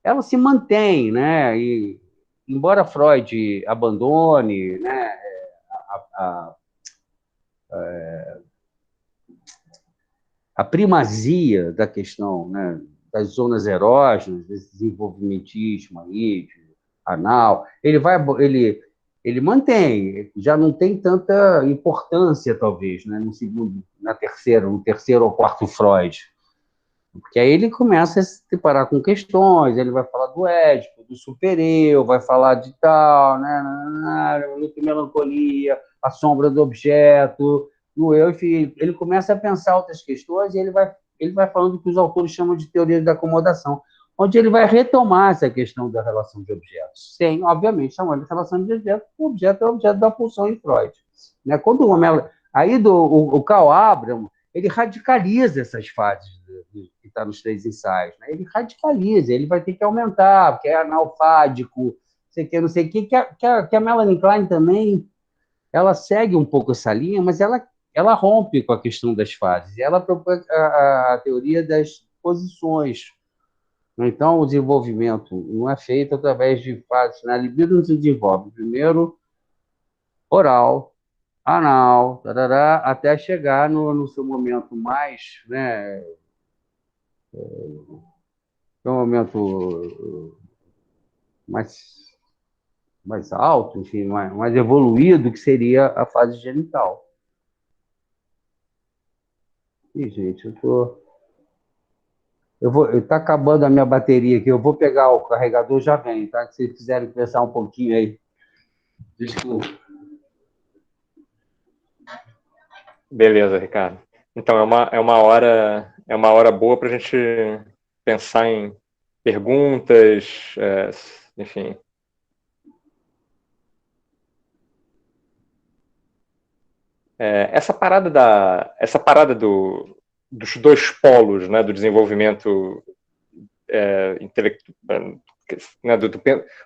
ela se mantém, né? E embora Freud abandone, né, a, a primazia da questão, né, das zonas erógenas, desse desenvolvimentismo aí, anal, ele mantém, já não tem tanta importância, talvez, né, no terceiro ou quarto Freud, porque aí ele começa a se deparar com questões, ele vai falar do Édipo, do supereu, vai falar de tal, né, luta e melancolia, a sombra do objeto, no eu, enfim, ele começa a pensar outras questões e ele vai falando do que os autores chamam de teoria da acomodação, onde ele vai retomar essa questão da relação de objetos, sem, obviamente, chamando de relação de objetos, o objeto é o objeto da pulsão em Freud. Né? Quando o Karl Abraham, ele radicaliza essas fases que está nos 3 ensaios. Né? Ele radicaliza, ele vai ter que aumentar, porque é analfádico, não sei o que a Melanie Klein também, ela segue um pouco essa linha, mas ela rompe com a questão das fases. Ela propõe a teoria das posições. Então, o desenvolvimento não é feito através de fases. Na libido não se desenvolve primeiro oral, anal, tarará, até chegar no seu momento mais, né, no momento mais alto, enfim, mais evoluído, que seria a fase genital. E, gente, tá acabando a minha bateria aqui, eu vou pegar o carregador, já vem, tá? Se vocês quiserem conversar um pouquinho aí. Desculpa. Beleza, Ricardo. Então, é uma hora boa para a gente pensar em perguntas, enfim. Essa parada dos 2 polos, né, do desenvolvimento intelectual, né,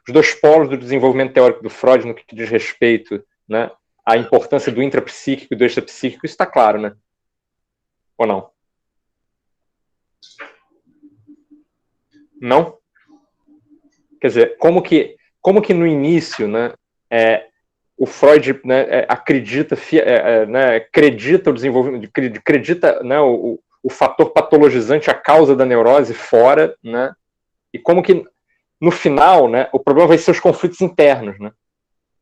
os 2 polos do desenvolvimento teórico do Freud no que diz respeito, né, à importância do intrapsíquico e do extrapsíquico, isso está claro, né? Ou não? Não? Quer dizer, como que no início, né, o Freud, né, acredita o desenvolvimento, acredita, né, o fator patologizante, a causa da neurose fora, né, e como que no final, né, o problema vai ser os conflitos internos, né?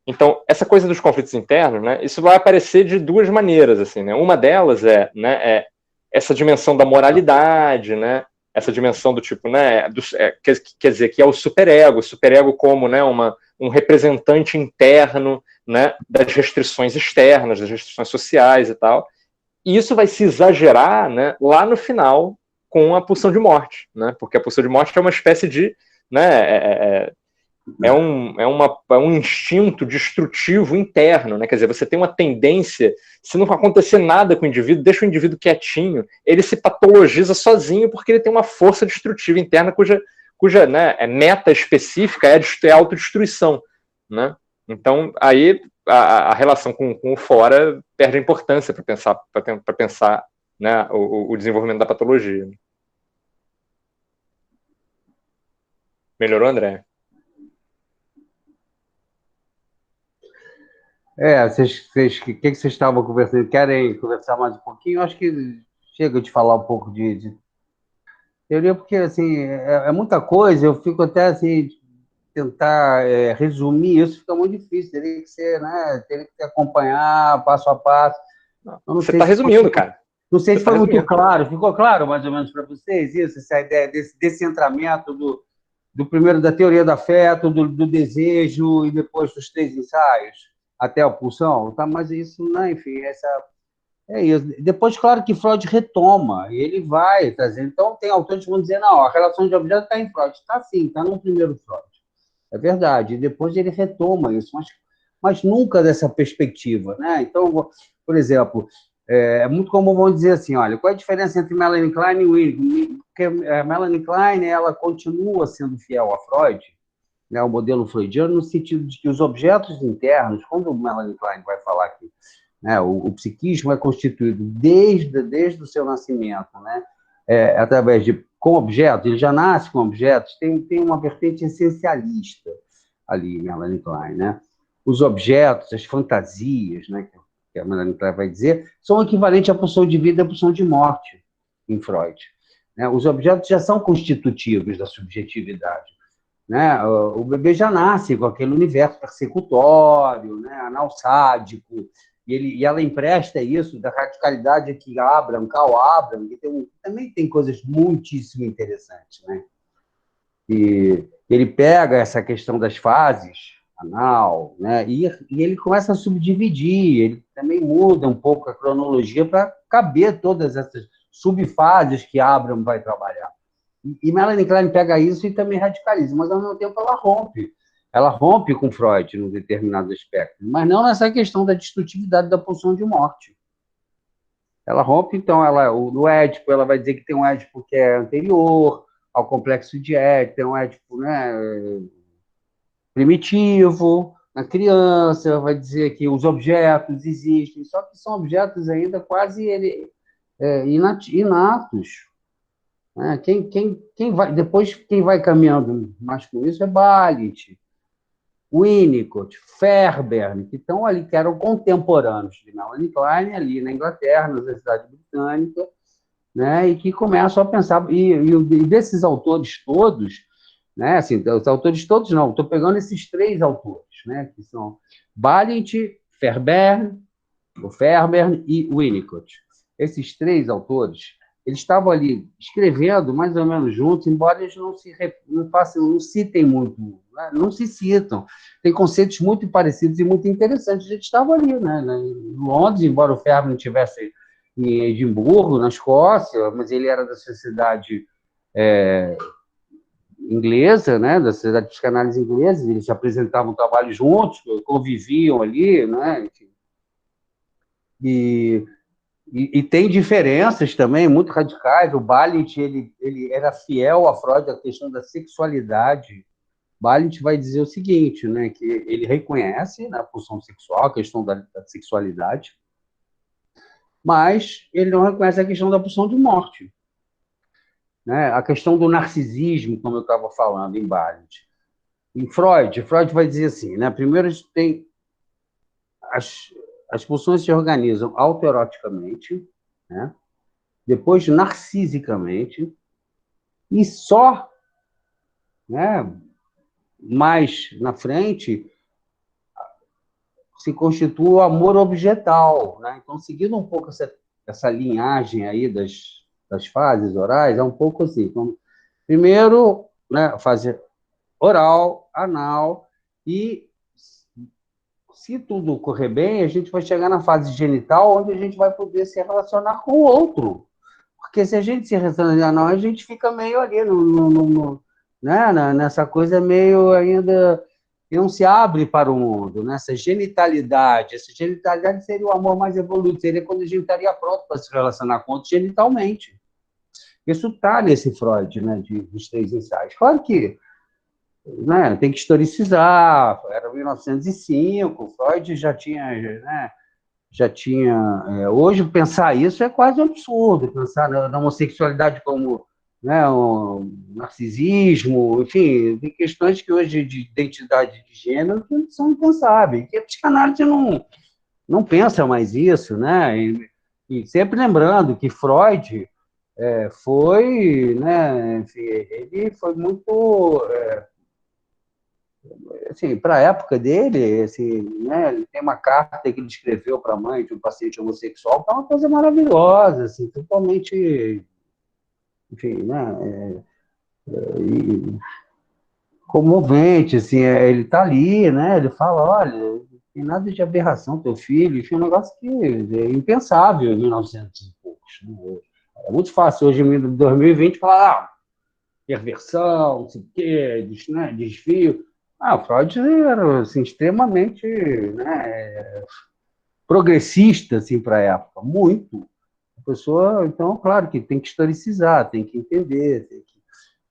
Então, essa coisa dos conflitos internos, né, isso vai aparecer de 2 maneiras, assim, né? Uma delas é essa dimensão da moralidade, né? Essa dimensão do tipo, né, quer dizer, que é o superego como, né, um representante interno, né, das restrições externas, das restrições sociais e tal. E isso vai se exagerar, né, lá no final com a pulsão de morte, né? Porque a pulsão de morte é uma espécie de, né, é um instinto destrutivo interno, né? Quer dizer, você tem uma tendência, se não acontecer nada com o indivíduo, deixa o indivíduo quietinho, ele se patologiza sozinho porque ele tem uma força destrutiva interna cuja né, meta específica é a autodestruição, né? Então, aí a relação com o fora perde a importância para pensar né, o desenvolvimento da patologia. Melhorou, André? O que vocês estavam conversando? Querem conversar mais um pouquinho? Acho que chega de falar um pouco de teoria, porque assim, é muita coisa, eu fico até assim, tentar resumir isso fica muito difícil, teria que ser, né? Teria que acompanhar passo a passo. Você está resumindo, cara. Não sei se foi muito claro, ficou claro mais ou menos para vocês isso, essa ideia desse descentramento do primeiro da teoria do afeto, do desejo e depois dos 3 ensaios até a pulsão, tá? Mas isso, né? Enfim, é isso. Depois, claro que Freud retoma, e ele vai trazendo. Então, tem autores que vão dizer, não, a relação de objeto está em Freud. Está sim, está no primeiro Freud. É verdade. E depois ele retoma isso, mas nunca dessa perspectiva, né? Então, por exemplo, é muito comum vão dizer assim, olha, qual é a diferença entre Melanie Klein e Wigner? Porque a Melanie Klein, ela continua sendo fiel a Freud, né, o modelo freudiano, no sentido de que os objetos internos, quando o Melanie Klein vai falar aqui, né, o psiquismo é constituído desde o seu nascimento, né, através com objetos, ele já nasce com objetos, tem uma vertente essencialista, ali, Melanie Klein, né? Os objetos, as fantasias, né, que a Melanie Klein vai dizer, são equivalentes à pulsão de vida e à pulsão de morte em Freud. Né? Os objetos já são constitutivos da subjetividade. Né? O bebê já nasce com aquele universo persecutório, né? Anal sádico, e ela empresta isso da radicalidade que Karl Abraham, que também tem coisas muitíssimo interessantes. Né? E ele pega essa questão das fases, anal, né? E ele começa a subdividir, ele também muda um pouco a cronologia para caber todas essas subfases que Abraham vai trabalhar. E Melanie Klein pega isso e também radicaliza, mas ao mesmo tempo ela rompe. Ela rompe com Freud em determinados aspectos, mas não nessa questão da destrutividade da pulsão de morte. Ela rompe, então, no Édipo, ela vai dizer que tem um Édipo que é anterior ao complexo de Édipo, tem um Édipo, né, primitivo, na criança, vai dizer que os objetos existem, só que são objetos ainda quase inatos. Né? Quem vai caminhando mais com isso é Balit, Winnicott, Fairbairn, que estão ali, que eram contemporâneos de Melanie Klein, ali na Inglaterra, na Universidade Britânica, né, e que começam a pensar, e desses autores todos, né, assim, os autores todos não, estou pegando esses 3 autores, né, que são Balit, Fairbairn e Winnicott. Esses 3 autores, eles estavam ali escrevendo mais ou menos juntos, embora eles não citem muito, né? Não se citam. Tem conceitos muito parecidos e muito interessantes. Eles estavam ali, né? Em Londres, embora o Fairbairn estivesse em Edimburgo, na Escócia, mas ele era da sociedade inglesa, né? Da sociedade dos canais ingleses, eles apresentavam trabalho juntos, conviviam ali, né? E tem diferenças também muito radicais. O Balit, ele era fiel a Freud, a questão da sexualidade. Balit vai dizer o seguinte, né, que ele reconhece, né, a pulsão sexual, a questão da sexualidade, mas ele não reconhece a questão da pulsão de morte. Né? A questão do narcisismo, como eu estava falando em Balit. Em Freud vai dizer assim, né, primeiro tem as pulsões se organizam autoeroticamente, né? Depois narcisicamente, e só, né, mais na frente se constitui o amor objetal. Né? Então, seguindo um pouco essa linhagem aí das fases orais, é um pouco assim. Então, primeiro, né, fase oral, anal, e se tudo correr bem, a gente vai chegar na fase genital, onde a gente vai poder se relacionar com o outro. Porque se a gente se relaciona não, a gente fica meio ali né, nessa coisa meio ainda que não se abre para o mundo, né? Essa genitalidade seria o amor mais evoluído, seria quando a gente estaria pronto para se relacionar com o outro genitalmente. Isso está nesse Freud, né, dos 3 ensaios. Claro que, né, tem que historicizar, era 1905, Freud já tinha, né, hoje pensar isso é quase um absurdo, pensar na homossexualidade como, né, um narcisismo, enfim, tem questões que hoje de identidade de gênero que são impensáveis, que a psicanálise não pensa mais isso, né, e sempre lembrando que Freud foi, né, enfim, ele foi muito... assim, para a época dele, assim, né, ele tem uma carta que ele escreveu para a mãe de um paciente homossexual, que é uma coisa maravilhosa, assim, totalmente, enfim, né, comovente, assim, ele está ali, né, ele fala, olha, não tem nada de aberração teu filho, enfim, um negócio que é impensável em 1900 e poucos. Né? É muito fácil hoje, em 2020, falar, perversão, não sei o quê, né, desvio. O Freud era assim, extremamente, né, progressista assim, para a época, muito. A pessoa, então, claro que tem que historicizar, tem que entender,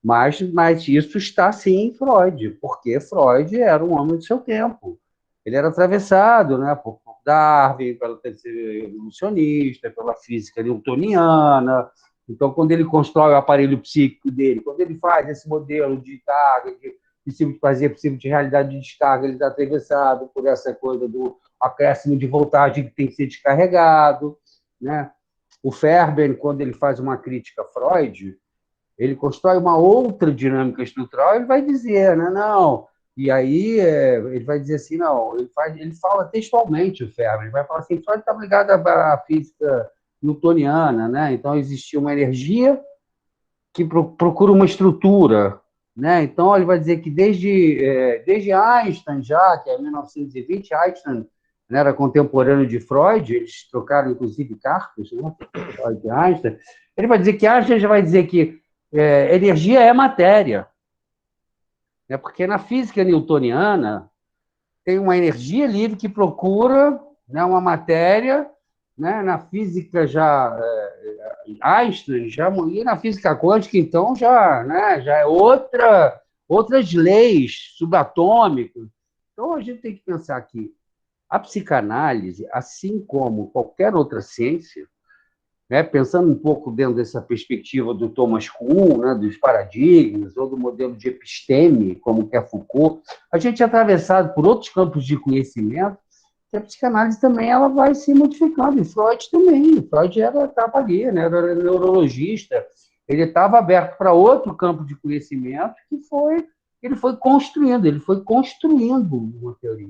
mas isso está sim em Freud, porque Freud era um homem do seu tempo. Ele era atravessado, né, por Darwin, pelo terceiro evolucionista, pela física newtoniana. Então, quando ele constrói o aparelho psíquico dele, quando ele faz esse modelo de carga, fazia princípio de realidade de descarga, ele está atravessado por essa coisa do acréscimo de voltagem que tem que ser descarregado, né? O Ferber, quando ele faz uma crítica a Freud, ele constrói uma outra dinâmica estrutural, ele vai dizer, né, não, e aí ele vai dizer assim, não, ele fala textualmente, o Ferber, ele vai falar assim, Freud está ligado à física newtoniana, né? Então existia uma energia que procura uma estrutura, né? Então ele vai dizer que desde Einstein já, que é 1920, Einstein, né, era contemporâneo de Freud, eles trocaram inclusive cartas, né? Freud e Einstein. Ele vai dizer que Einstein já vai dizer que energia é matéria, né? Porque na física newtoniana tem uma energia livre que procura, né, uma matéria, né? Na física já Einstein já e na física quântica então já, né, já é outras leis subatômicas. Então a gente tem que pensar que a psicanálise, assim como qualquer outra ciência, né, pensando um pouco dentro dessa perspectiva do Thomas Kuhn, né, dos paradigmas, ou do modelo de episteme, como que é Foucault, a gente é atravessado por outros campos de conhecimento, que a psicanálise também ela vai se modificando, e Freud também. Freud estava ali, né, era neurologista, ele estava aberto para outro campo de conhecimento que ele foi construindo uma teoria,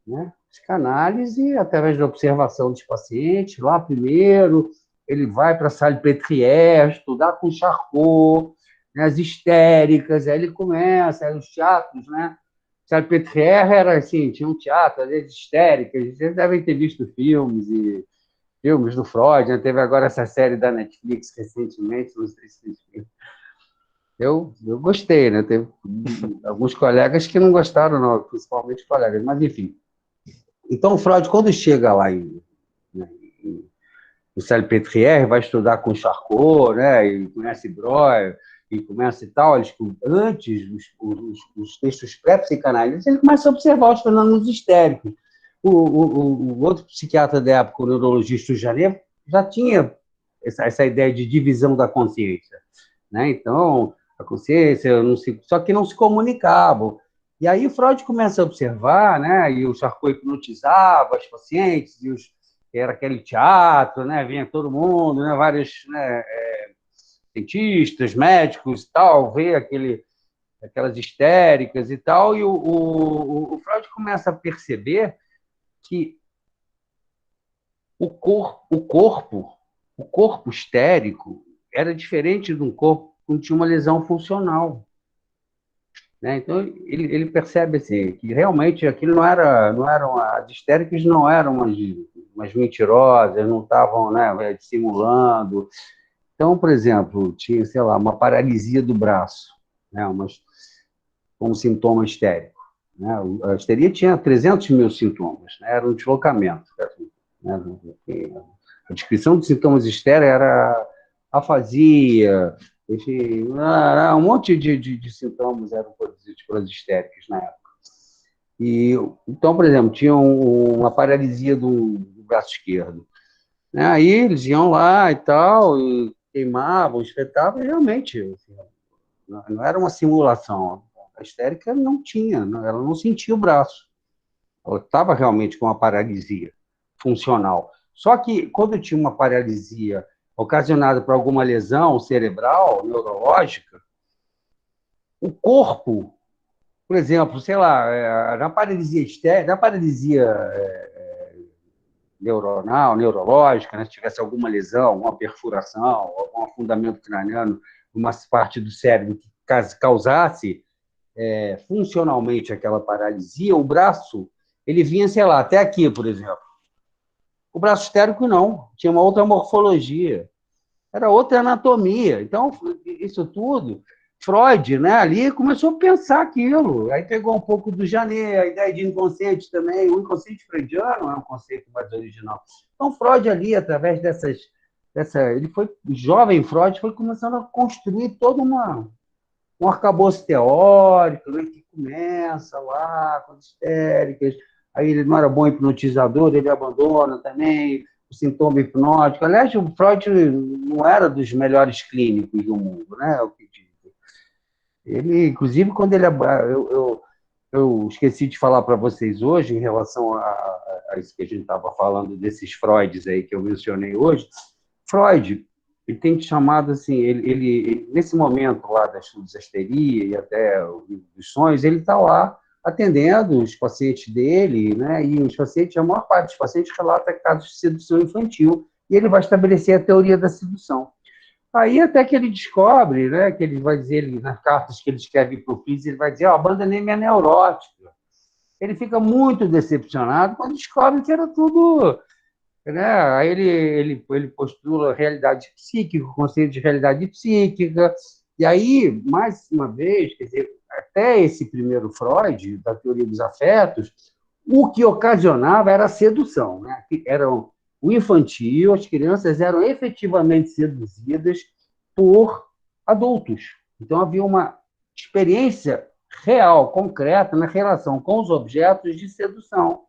né? Psicanálise, através da observação dos pacientes, lá primeiro, ele vai para a Salpêtrière, estudar com Charcot, né, as histéricas, aí ele começa, aí os teatros, né? Salpêtrière era assim, tinha um teatro, as histéricas, vocês devem ter visto filmes do Freud, né? Teve agora essa série da Netflix recentemente, não sei se vocês viram. Eu gostei, né? Teve alguns colegas que não gostaram, não, principalmente colegas, mas enfim. Então, o Freud, quando chega lá em Salpêtrière, vai estudar com Charcot, né, e conhece Breuer, e começa e tal, antes, os textos pré-psicanalistas, ele começa a observar os fenômenos histéricos. O outro psiquiatra da época, o neurologista do Janeiro, já tinha essa ideia de divisão da consciência, né? Então, a consciência, só que não se comunicavam. E aí Freud começa a observar, né? E o Charcot hipnotizava os pacientes, era aquele teatro, né? Vinha todo mundo, né? Vários, né, cientistas, médicos e tal, ver aquelas histéricas e tal, e o Freud começa a perceber que o corpo histérico era diferente de um corpo que tinha uma lesão funcional. Né? Então, ele percebe assim, que realmente aquilo as histéricas não eram umas mentirosas, não estavam, né, dissimulando. Então, por exemplo, tinha, sei lá, uma paralisia do braço, né, um sintoma histérico. Né? A histeria tinha 300 mil sintomas, né? Era um deslocamento. Né? A descrição dos sintomas histéricos era afasia, enfim, um monte de sintomas eram produzidos pelas histéricas na época. Então, por exemplo, tinha uma paralisia do braço esquerdo. Né? Aí eles iam lá e tal, e queimavam, espetavam, e realmente assim, não era uma simulação. A histérica não tinha, ela não sentia o braço. Ela estava realmente com uma paralisia funcional. Só que quando tinha uma paralisia ocasionada por alguma lesão cerebral, neurológica, o corpo, por exemplo, sei lá, na paralisia histérica, na paralisia neuronal, neurológica, né, se tivesse alguma lesão, alguma perfuração, algum afundamento craniano, uma parte do cérebro que causasse funcionalmente aquela paralisia, o braço, ele vinha, sei lá, até aqui, por exemplo. O braço histérico não, tinha uma outra morfologia, era outra anatomia. Então, isso tudo, Freud, né, ali começou a pensar aquilo, aí pegou um pouco do Janet, a ideia de inconsciente também, o inconsciente freudiano é um conceito mais original. Então, Freud ali, através ele foi, jovem Freud, foi começando a construir todo um arcabouço teórico, né, que começa lá com as histéricas, aí ele não era bom hipnotizador, ele abandona também o sintoma hipnótico. Aliás, o Freud não era dos melhores clínicos do mundo, né, o que diz. Ele, inclusive, quando ele... Eu esqueci de falar para vocês hoje, em relação a isso que a gente estava falando, desses Freuds aí que eu mencionei hoje. Freud, ele tem chamado assim, nesse momento lá da estudiasteria e até dos sonhos, ele está lá atendendo os pacientes dele, né? E os pacientes, a maior parte dos pacientes relata casos de sedução infantil, e ele vai estabelecer a teoria da sedução. Aí até que ele descobre, né, que ele vai dizer, nas cartas que ele escreve para o Fritz, ele vai dizer, abandonei minha neurótica. Ele fica muito decepcionado quando descobre que era tudo... Né? Aí ele postula realidade psíquica, o conceito de realidade psíquica, e aí, mais uma vez, quer dizer, até esse primeiro Freud, da teoria dos afetos, o que ocasionava era a sedução, né? Eram o infantil, as crianças eram efetivamente seduzidas por adultos. Então, havia uma experiência real, concreta, na relação com os objetos de sedução.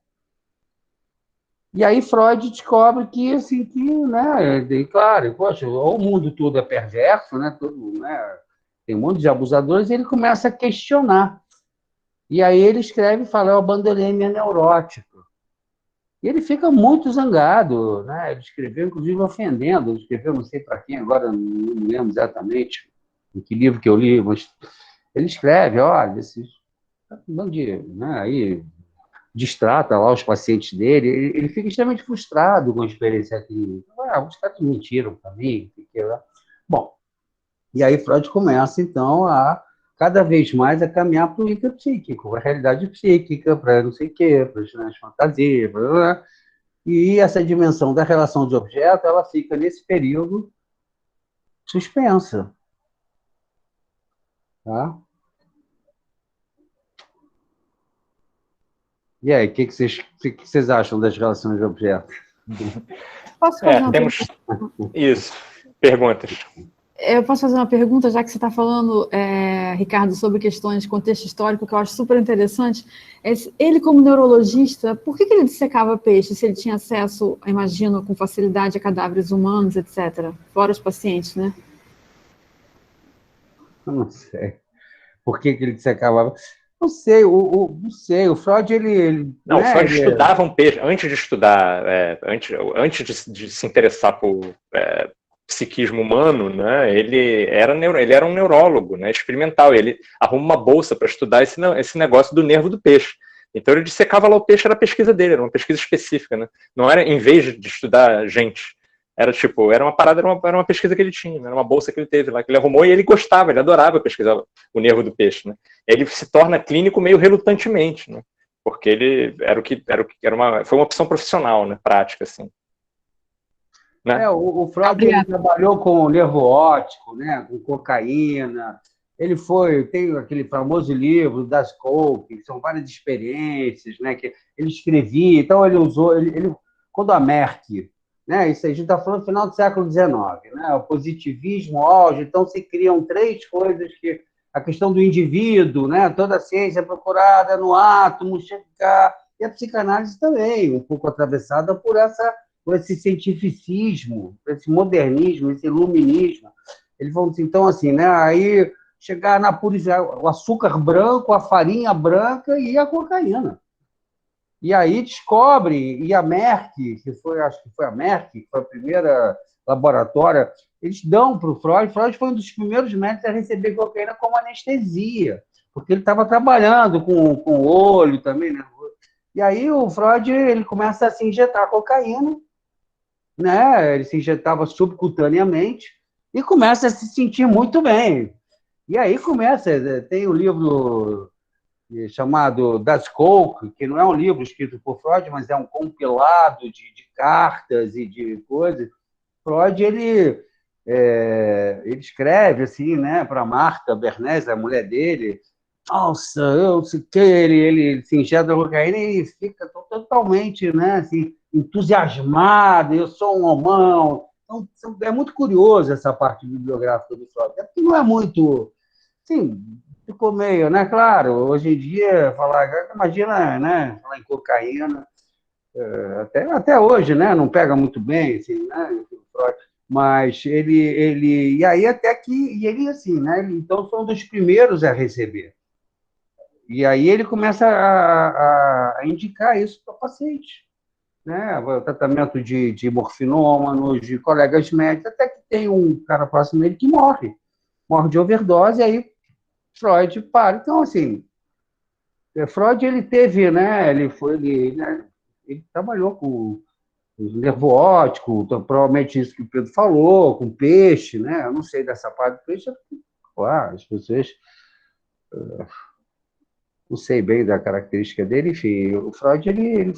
E aí Freud descobre que, assim, que, né, claro, poxa, o mundo todo é perverso, né, todo, né, tem um monte de abusadores, e ele começa a questionar. E aí ele escreve e fala, eu abandonei minha neurótica. E ele fica muito zangado, né? Ele escreveu, inclusive, ofendendo. Ele escreveu, não sei para quem, agora não me lembro exatamente em que livro que eu li, mas ele escreve, olha, esses bando de, né, aí distrata lá os pacientes dele, ele fica extremamente frustrado com a experiência clínica. Os caras mentiram para mim. Bom, e aí Freud começa, então, a cada vez mais a caminhar para o hiperpsíquico, a realidade psíquica, para não sei o quê, para as fantasias, blá, blá. E essa dimensão da relação de objeto, ela fica nesse período suspensa. Tá? E aí, o que vocês acham das relações de objeto? Posso fazer uma temos pergunta? Isso, perguntas. Eu posso fazer uma pergunta, já que você está falando, Ricardo, sobre questões de contexto histórico, que eu acho super interessante. Ele, como neurologista, por que ele dissecava peixe se ele tinha acesso, imagino, com facilidade a cadáveres humanos, etc., fora os pacientes, né? Eu não sei. Por que ele dissecava? Não sei, não sei. O Freud, Não, né, o Freud estudava um peixe, antes de estudar, antes de se interessar por psiquismo humano, né, ele era um neurólogo, né, experimental, e ele arruma uma bolsa para estudar esse negócio do nervo do peixe. Então ele dissecava lá o peixe, era a pesquisa dele, era uma pesquisa específica, né? Não era em vez de estudar gente, era uma parada, era uma pesquisa que ele tinha, era uma bolsa que ele teve lá, que ele arrumou, e ele gostava, ele adorava pesquisar o nervo do peixe, né? Ele se torna clínico meio relutantemente, né? Porque ele foi uma opção profissional, né, prática, assim. Né? O Freud ele trabalhou com nervo óptico, né, com cocaína. Tem aquele famoso livro das Coke, que são várias experiências, né, que ele escrevia. Então ele usou, quando a Merck, né, isso a gente está falando no final do século XIX, né, o positivismo, o auge. Então se criam três coisas que a questão do indivíduo, né, toda a ciência procurada no átomo, chegar, e a psicanálise também, um pouco atravessada por esse cientificismo, esse modernismo, esse iluminismo. Eles vão, então, assim, né? Aí chegar na purificação, o açúcar branco, a farinha branca e a cocaína. E aí descobre, e a Merck, acho que foi a Merck, que foi a primeira laboratória, eles dão para o Freud. Freud foi um dos primeiros médicos a receber cocaína como anestesia, porque ele estava trabalhando com o olho também, né? E aí o Freud ele começa a se injetar cocaína, né? Ele se injetava subcutaneamente e começa a se sentir muito bem. E aí tem o livro chamado Das Coke, que não é um livro escrito por Freud, mas é um compilado de cartas e de coisas. Freud, ele escreve assim, né, para Marta Bernays, a mulher dele. Nossa, eu sei que ele se injeta cocaína e fica totalmente, né, assim, entusiasmado. Eu sou um homão. Então, é muito curioso essa parte bibliográfica do Freud, porque não é muito, sim, ficou meio, né? Claro, hoje em dia imagina, né, falar em cocaína, até hoje, né, não pega muito bem, assim, né, Freud. Mas e aí até que, e ele assim, né? Então foi um dos primeiros a receber. E aí ele começa a indicar isso para o paciente, né? O tratamento de morfinômanos, de colegas médicos, até que tem um cara próximo dele que morre de overdose, e aí Freud para. Então, assim, Freud, ele teve, né? Ele trabalhou com nervo óptico, então, provavelmente isso que o Pedro falou, com peixe, né? Eu não sei dessa parte do peixe, as pessoas não sei bem da característica dele, enfim, o Freud, ele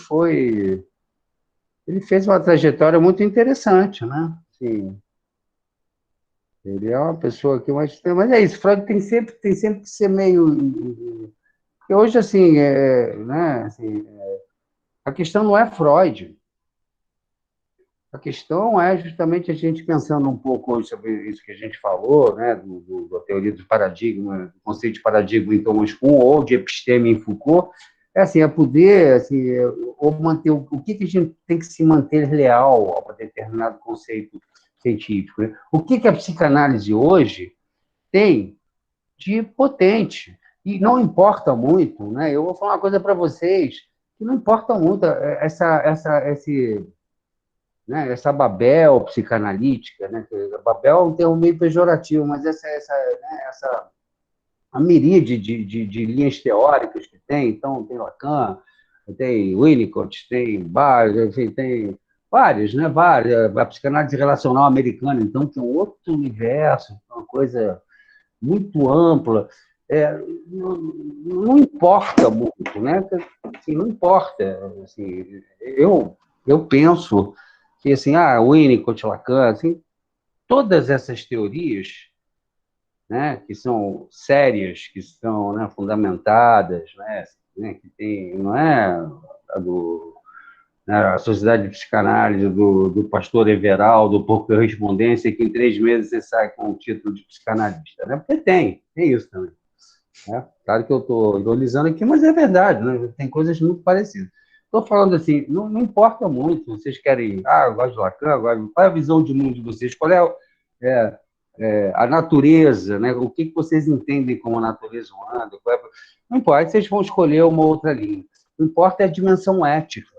fez uma trajetória muito interessante, né? Assim, ele é uma pessoa que... Mas é isso, Freud tem sempre que ser meio... Porque hoje, assim, né, assim, a questão não é Freud. A questão é justamente a gente pensando um pouco hoje sobre isso que a gente falou, né, da teoria do paradigma, do conceito de paradigma em Thomas Kuhn, ou de episteme em Foucault, assim, é poder, assim, ou manter o que a gente tem que se manter leal a determinado conceito científico, né? O que a psicanálise hoje tem de potente. E não importa muito, né? Eu vou falar uma coisa para vocês, que não importa muito essa Babel psicanalítica, né? Babel é um termo meio pejorativo, mas a miríade de linhas teóricas que tem, então tem Lacan, tem Winnicott, tem vários, enfim, tem vários, né? Vários, a psicanálise relacional americana, então, que é um outro universo, uma coisa muito ampla. Não importa muito, né? Assim, não importa. Assim, eu penso que assim, Winnicott, Lacan, assim, todas essas teorias, né, que são sérias, que são, né, fundamentadas, né, que tem, não é a Sociedade de Psicanálise do pastor Everaldo, por correspondência, que em 3 meses você sai com o título de psicanalista, né? Porque tem isso também. Né? Claro que eu estou ironizando aqui, mas é verdade, né? Tem coisas muito parecidas. Estou falando assim, não importa muito, vocês querem, eu gosto de Lacan, qual é a visão de mundo de vocês? Qual a natureza, né? O que vocês entendem como a natureza humana? Não importa, vocês vão escolher uma outra linha. O que importa é a dimensão ética.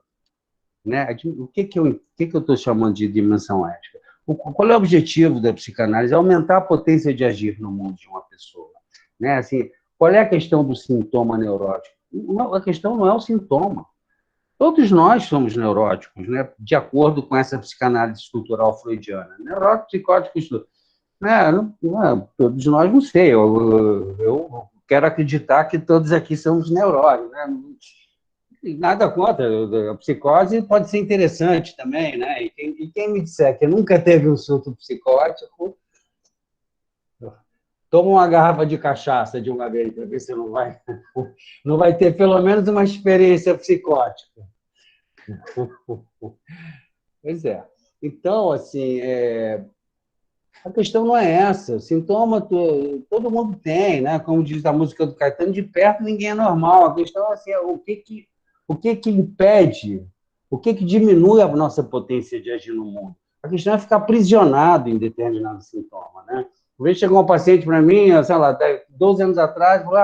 Né? O que eu estou chamando de dimensão ética? Qual é o objetivo da psicanálise? Aumentar a potência de agir no mundo de uma pessoa. Né? Assim, qual é a questão do sintoma neurótico? Não, a questão não é o sintoma. Todos nós somos neuróticos, né? De acordo com essa psicanálise estrutural freudiana. Neuróticos, psicóticos, né? Todos nós, não sei. Eu quero acreditar que todos aqui somos neuróticos, né? Nada contra, a psicose pode ser interessante também, né? E quem me disser que nunca teve um surto psicótico, toma uma garrafa de cachaça de uma vez, para ver se não vai ter pelo menos uma experiência psicótica. Pois é. Então, assim, a questão não é essa. Sintoma todo mundo tem, né? Como diz a música do Caetano, de perto ninguém é normal. A questão é assim, o que impede, o que diminui a nossa potência de agir no mundo? A questão é ficar aprisionado em determinado sintoma, né? Uma vez chegou um paciente para mim, sei lá, 12 anos atrás, falou,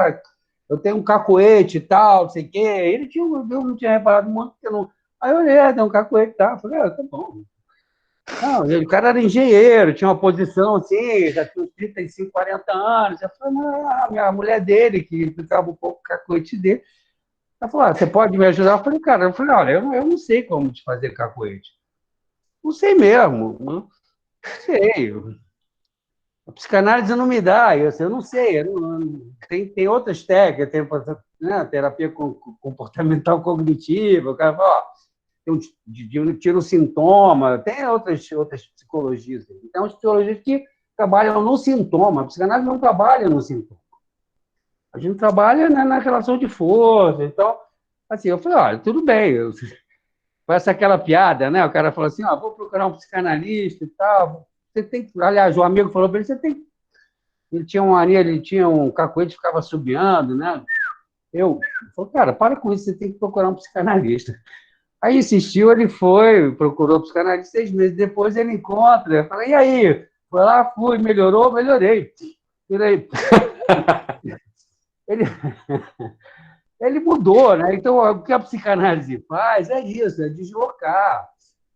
eu tenho um cacoete e tal, não sei o quê. Eu não tinha reparado muito, porque não... Aí eu olhei, tem um cacoete e tal. Eu falei, tá bom. Não, o cara era engenheiro, tinha uma posição assim, já tinha uns 35, 40 anos. Eu falei, não, a mulher dele, que ficava um pouco com a cacoete dele. Ela falou, você pode me ajudar? Eu falei, olha, eu não sei como te fazer cacoete. Não sei mesmo, não sei. A psicanálise não me dá isso, eu não sei. Tem outras técnicas, tem, né, terapia comportamental cognitiva, o cara fala, tira o sintoma, tem outras psicologias. Tem umas psicologias que trabalham no sintoma, a psicanálise não trabalha no sintoma. A gente trabalha, né, na relação de força. Então, assim, eu falei, olha, tudo bem. Parece aquela piada, né? O cara falou assim, vou procurar um psicanalista e tal. Você tem que... Aliás, o amigo falou para ele, você tem... Ele tinha um cacoete que ficava assobiando, né? Ele falou, cara, para com isso, você tem que procurar um psicanalista. Aí insistiu, ele foi, procurou psicanalista, 6 meses depois ele encontra. Eu falei, e aí? Foi lá, fui, melhorou, melhorei. Ele, ele, ele mudou, né? Então, o que a psicanálise faz é isso, é deslocar,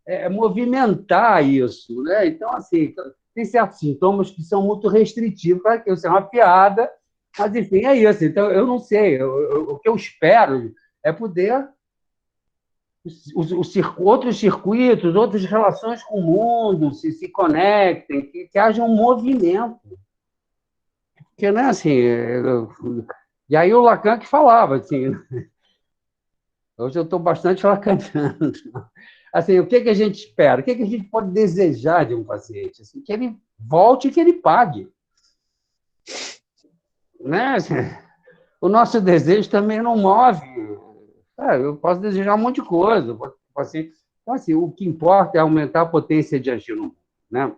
é movimentar isso, né? Então, assim, tem certos sintomas que são muito restritivos, claro que isso é uma piada, mas, enfim, é isso. Então, eu não sei, o que eu espero é poder outros circuitos, outras relações com o mundo se conectem, que haja um movimento. Porque, né, assim, e aí o Lacan que falava, assim, hoje eu estou bastante lacaniano. Assim, o que a gente espera? O que a gente pode desejar de um paciente? Assim, que ele volte e que ele pague. Né? Assim, o nosso desejo também não move. Eu posso desejar um monte de coisa. Assim, então, assim, o que importa é aumentar a potência de agir no mundo. Né?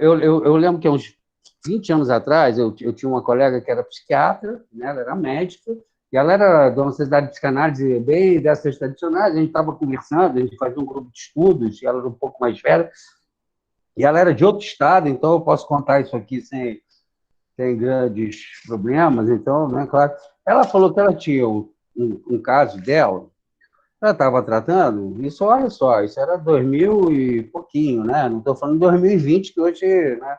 Eu lembro que há uns 20 anos atrás, eu tinha uma colega que era psiquiatra, né? Ela era médica, e ela era de uma sociedade de psicanálise bem dessas tradicionais, a gente estava conversando, a gente fazia um grupo de estudos, e ela era um pouco mais velha, e ela era de outro estado, então eu posso contar isso aqui sem grandes problemas, então, né, claro. Ela falou que ela tinha um caso dela, ela estava tratando, isso, olha só, isso era 2000 e pouquinho, né? Não estou falando de 2020, que hoje, né,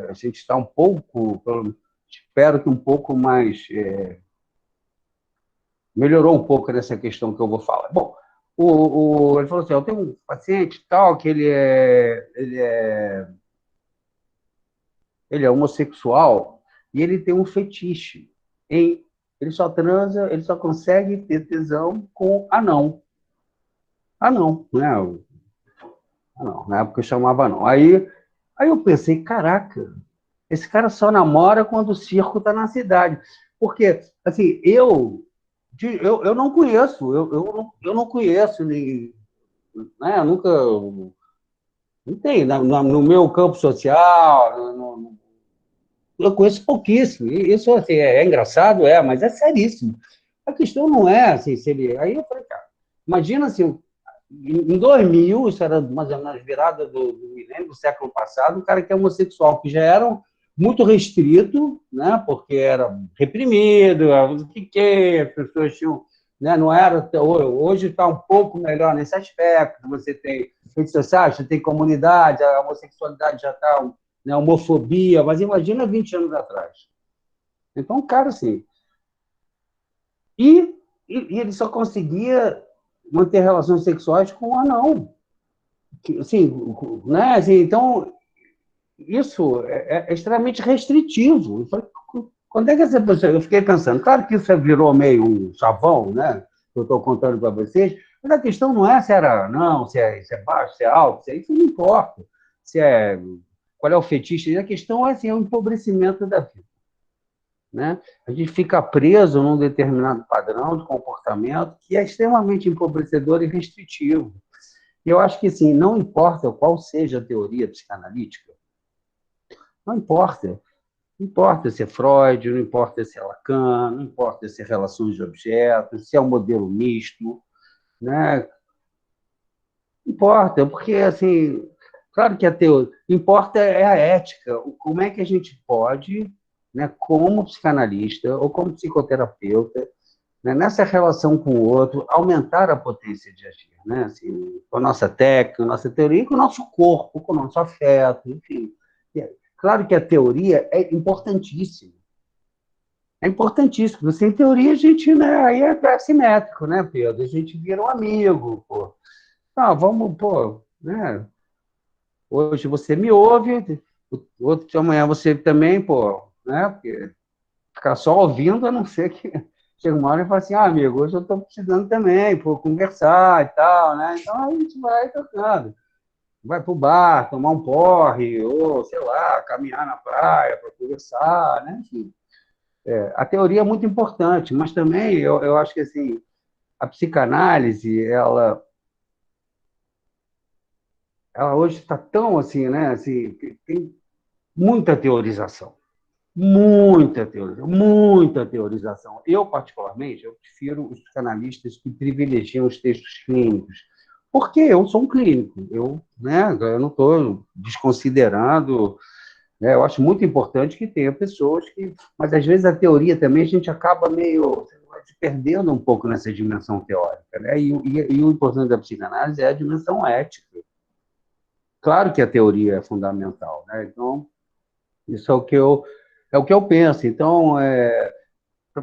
a gente está um pouco, espero que um pouco mais, melhorou um pouco nessa questão que eu vou falar. Bom, ele falou assim, eu tenho um paciente tal, que ele é homossexual e ele tem um fetiche. Ele só transa, ele só consegue ter tesão com anão. Anão, né? Anão, na época eu chamava anão. Aí eu pensei, caraca, esse cara só namora quando o circo está na cidade. Porque, assim, eu não conheço, eu não conheço, né? Eu nunca. Não tem, no meu campo social, eu conheço pouquíssimo. E isso assim, é engraçado, mas é seríssimo. A questão não é assim, se ele. Aí eu falei, cara, imagina assim, em 2000, isso era mais ou menos virada do milênio, do século passado, um cara que é homossexual, que já era muito restrito, né, porque era reprimido, as pessoas tinham. Né, não era. Hoje está um pouco melhor nesse aspecto, você tem redes sociais, você tem comunidade, a homossexualidade já está, né, homofobia, mas imagina 20 anos atrás. Então, cara, assim. E ele só conseguia manter relações sexuais com um anão. Assim, né? Assim, então, isso é extremamente restritivo. Eu falei, quando é que essa pessoa... Eu fiquei pensando, claro que isso virou meio um chavão, né? Eu estou contando para vocês, mas a questão não é se era não, se é baixo, se é alto, isso não importa. Qual é o fetiche? A questão é, assim, o empobrecimento da vida. Né? A gente fica preso num determinado padrão de comportamento que é extremamente empobrecedor e restritivo. E eu acho que, assim, não importa qual seja a teoria psicanalítica, não importa. Não importa se é Freud, não importa se é Lacan, não importa se é relações de objetos, se é um modelo misto, né? Não importa, porque, assim, claro que a teoria... Importa é a ética, como é que a gente pode, né, como psicanalista ou como psicoterapeuta, né, nessa relação com o outro, aumentar a potência de agir, né? Assim, com a nossa técnica, com a nossa teoria, com o nosso corpo, com o nosso afeto, enfim. Claro que a teoria é importantíssima. É importantíssimo. Sem teoria, a gente, né, aí é assimétrico, né, Pedro? A gente vira um amigo, pô. Não, vamos, pô, né? Hoje você me ouve, amanhã você também, pô, né? Porque ficar só ouvindo, a não ser que chega uma hora e fala assim, amigo, hoje eu estou precisando também, pô, conversar e tal, né? Então a gente vai tocando. Vai para o bar, tomar um porre, ou, sei lá, caminhar na praia para conversar, né? Enfim, a teoria é muito importante, mas também eu acho que, assim, a psicanálise, ela hoje está tão, assim, né? Assim, tem muita teorização. muita teorização. Eu, particularmente, eu prefiro os psicanalistas que privilegiam os textos clínicos, porque eu sou um clínico, eu não estou desconsiderando, né, eu acho muito importante que tenha pessoas que... Mas, às vezes, a teoria também, a gente acaba meio se perdendo um pouco nessa dimensão teórica, né? E o importante da psicanálise é a dimensão ética. Claro que a teoria é fundamental, né? Então, isso é o que eu penso. Então,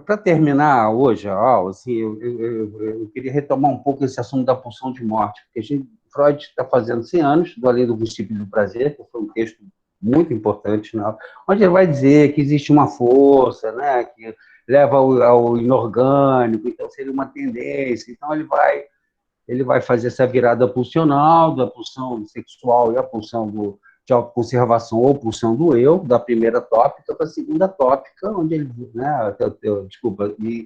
para terminar hoje a aula, assim, eu queria retomar um pouco esse assunto da pulsão de morte, porque Freud está fazendo 100 anos do Além do Princípio do Prazer, que foi um texto muito importante, né, onde ele vai dizer que existe uma força, né, que leva ao inorgânico, então seria uma tendência. Então, ele vai fazer essa virada pulsional, da pulsão sexual e a pulsão de autoconservação ou pulsão do eu, da primeira tópica para a segunda tópica, onde ele, né,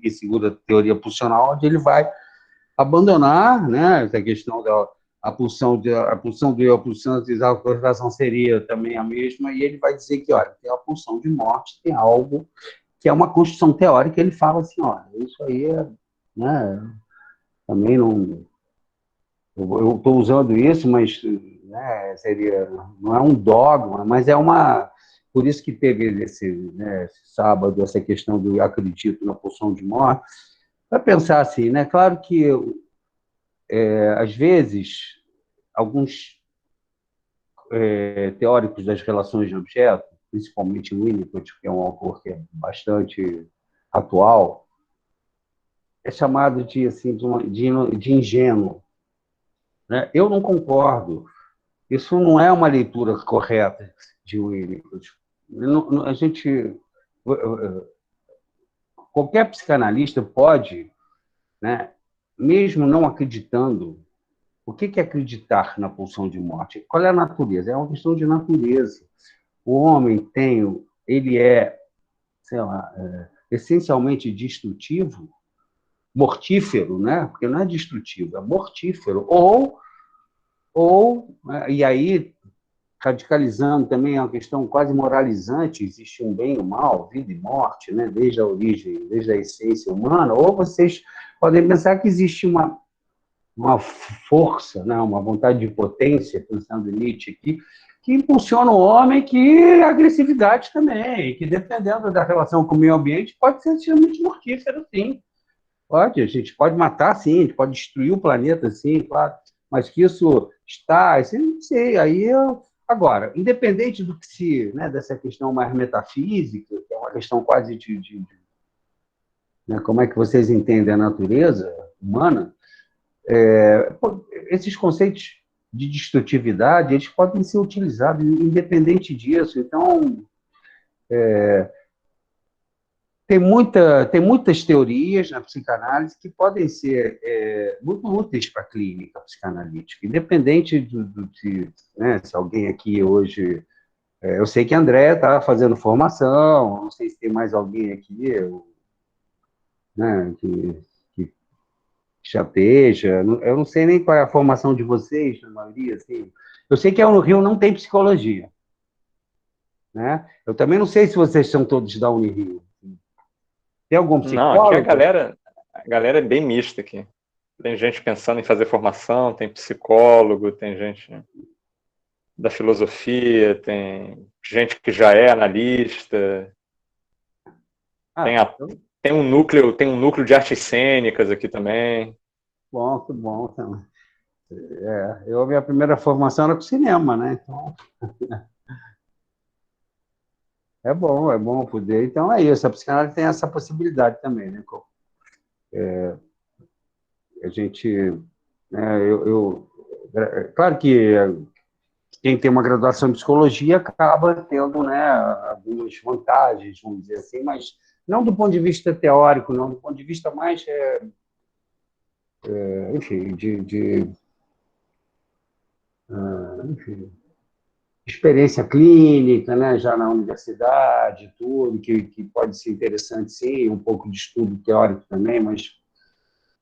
e segunda teoria pulsional, onde ele vai abandonar, né, essa questão da a pulsão do eu, a pulsão de autoconservação seria também a mesma, e ele vai dizer que, olha, tem a pulsão de morte, tem algo que é uma construção teórica, ele fala assim, olha, isso aí né, também não... Eu estou usando isso, mas né, não é um dogma, mas é uma... Por isso que teve esse sábado, essa questão do acredito na pulsão de morte, para pensar assim, né? Claro que, às vezes, alguns teóricos das relações de objeto, principalmente Winnicott, que é um autor que é bastante atual, é chamado de ingênuo. Né? Eu não concordo. Isso não é uma leitura correta de Winnicott. Qualquer psicanalista pode, né, mesmo não acreditando, o que é acreditar na pulsão de morte? Qual é a natureza? É uma questão de natureza. O homem ele é, sei lá, essencialmente destrutivo, mortífero, né? Porque não é destrutivo, é mortífero, e aí, radicalizando também uma questão quase moralizante, existe um bem e um mal, vida e morte, né? Desde a origem, desde a essência humana, ou vocês podem pensar que existe uma força, né? Uma vontade de potência, pensando em Nietzsche aqui, que impulsiona o homem, que a agressividade também, que dependendo da relação com o meio ambiente, pode ser extremamente mortífero, sim. Pode, a gente pode matar, sim, a gente pode destruir o planeta, sim, claro, mas que isso não sei, agora, independente do que né, dessa questão mais metafísica, que é uma questão quase né, como é que vocês entendem a natureza humana, esses conceitos de destrutividade, eles podem ser utilizados independente disso, então... Tem muitas teorias na psicanálise que podem ser muito úteis para a clínica psicanalítica, independente né, se alguém aqui hoje... eu sei que a André está fazendo formação, não sei se tem mais alguém aqui né, que já esteja, eu não sei nem qual é a formação de vocês, na maioria, assim. Eu sei que no Rio não tem psicologia, né? Eu também não sei se vocês são todos da Unirio. Tem algum psicólogo? Não, aqui a galera é bem mista aqui. Tem gente pensando em fazer formação, tem psicólogo, tem gente da filosofia, tem gente que já é analista. Tem um núcleo de artes cênicas aqui também. Bom, que bom. Minha primeira formação era com cinema, né? Então... É bom poder. Então, é isso. A psicanálise tem essa possibilidade também, né? A gente... claro que quem tem uma graduação em psicologia acaba tendo, né, algumas vantagens, vamos dizer assim, mas não do ponto de vista teórico, não, do ponto de vista mais, enfim, enfim, experiência clínica, né, já na universidade, tudo, que pode ser interessante, sim, um pouco de estudo teórico também, mas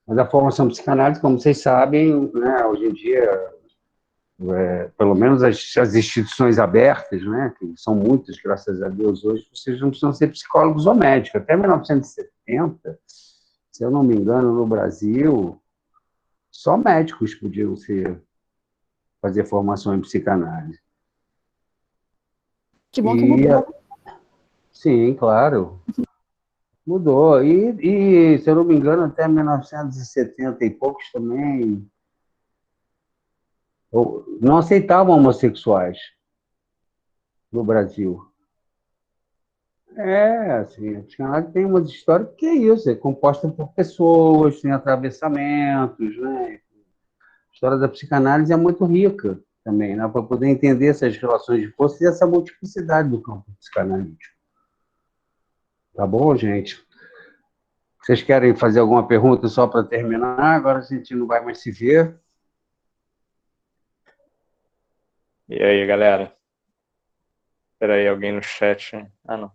a formação psicanálise, como vocês sabem, né, hoje em dia, pelo menos as instituições abertas, né, que são muitas, graças a Deus, hoje, vocês não precisam ser psicólogos ou médicos. Até 1970, se eu não me engano, no Brasil, só médicos podiam fazer formação em psicanálise. Que bom que mudou. Sim, claro. Mudou. E, se eu não me engano, até 1970 e poucos também não aceitavam homossexuais no Brasil. Assim, a psicanálise tem umas histórias que é isso, é composta por pessoas, tem atravessamentos, né? A história da psicanálise é muito rica também, né? Para poder entender essas relações de força e essa multiplicidade do campo psicanalítico. Tá bom, gente? Vocês querem fazer alguma pergunta só para terminar? Agora a gente não vai mais se ver. E aí, galera? Espera aí, alguém no chat? Ah, não.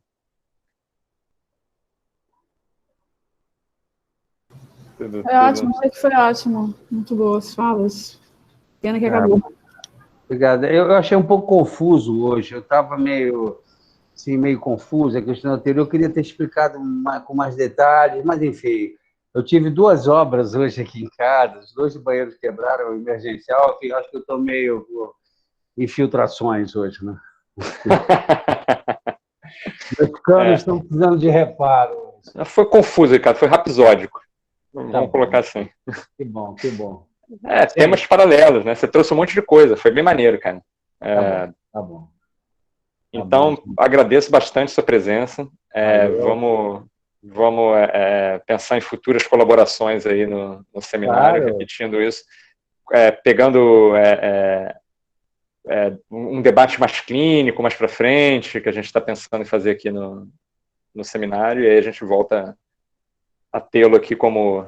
Foi ótimo, foi ótimo. Muito boas falas. Pena que acabou. Obrigado. Eu achei um pouco confuso hoje. Eu estava meio confuso. A questão anterior, eu queria ter explicado com mais detalhes, mas, enfim. Eu tive 2 obras hoje aqui em casa, os 2 banheiros quebraram, emergencial. Enfim, acho que eu estou meio infiltrações hoje, né? Os canos estão precisando de reparo. Foi confuso, Ricardo, foi rapsódico. Vamos colocar assim. Que bom, que bom. Temas paralelos, né? Você trouxe um monte de coisa, foi bem maneiro, cara. Tá bom. Então, agradeço bastante sua presença. Vamos pensar em futuras colaborações aí no seminário, claro. Repetindo isso, pegando um debate mais clínico, mais para frente, que a gente está pensando em fazer aqui no seminário, e aí a gente volta a tê-lo aqui como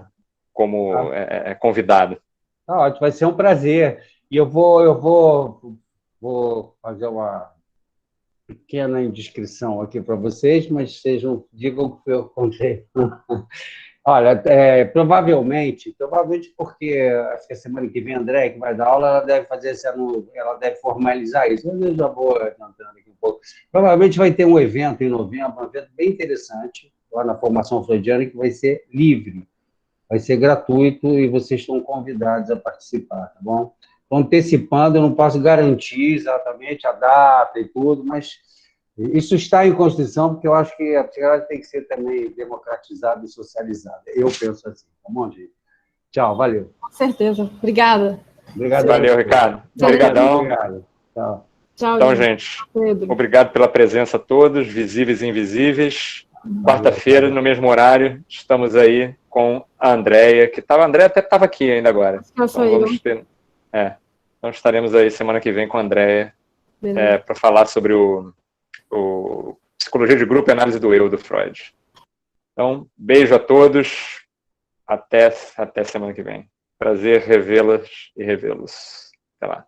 convidado. Tá ótimo, vai ser um prazer. E eu vou fazer uma pequena indiscrição aqui para vocês, mas digam que eu contei. Olha, provavelmente porque acho que a semana que vem a André, que vai dar aula, ela deve fazer ela deve formalizar isso. Eu já vou adiantando aqui um pouco. Provavelmente vai ter um evento em novembro, um evento bem interessante, lá na Formação Freudiana, que vai ser livre, vai ser gratuito e vocês estão convidados a participar, tá bom? Estou antecipando, eu não posso garantir exatamente a data e tudo, mas isso está em Constituição, porque eu acho que a psicanálise tem que ser também democratizada e socializada. Eu penso assim, tá bom, gente? Tchau, valeu. Com certeza. Obrigada. Obrigado. Valeu, Ricardo. Obrigadão. Obrigado. Tchau. Tchau, então, gente, obrigado pela presença a todos, visíveis e invisíveis. Quarta-feira, no mesmo horário, estamos aí com a Andréia, a Andréia até estava aqui ainda agora. Então estaremos aí semana que vem com a Andréia para falar sobre o Psicologia de Grupo e Análise do Eu, do Freud. Então, beijo a todos. Até semana que vem. Prazer revê-las e revê-los. Até lá.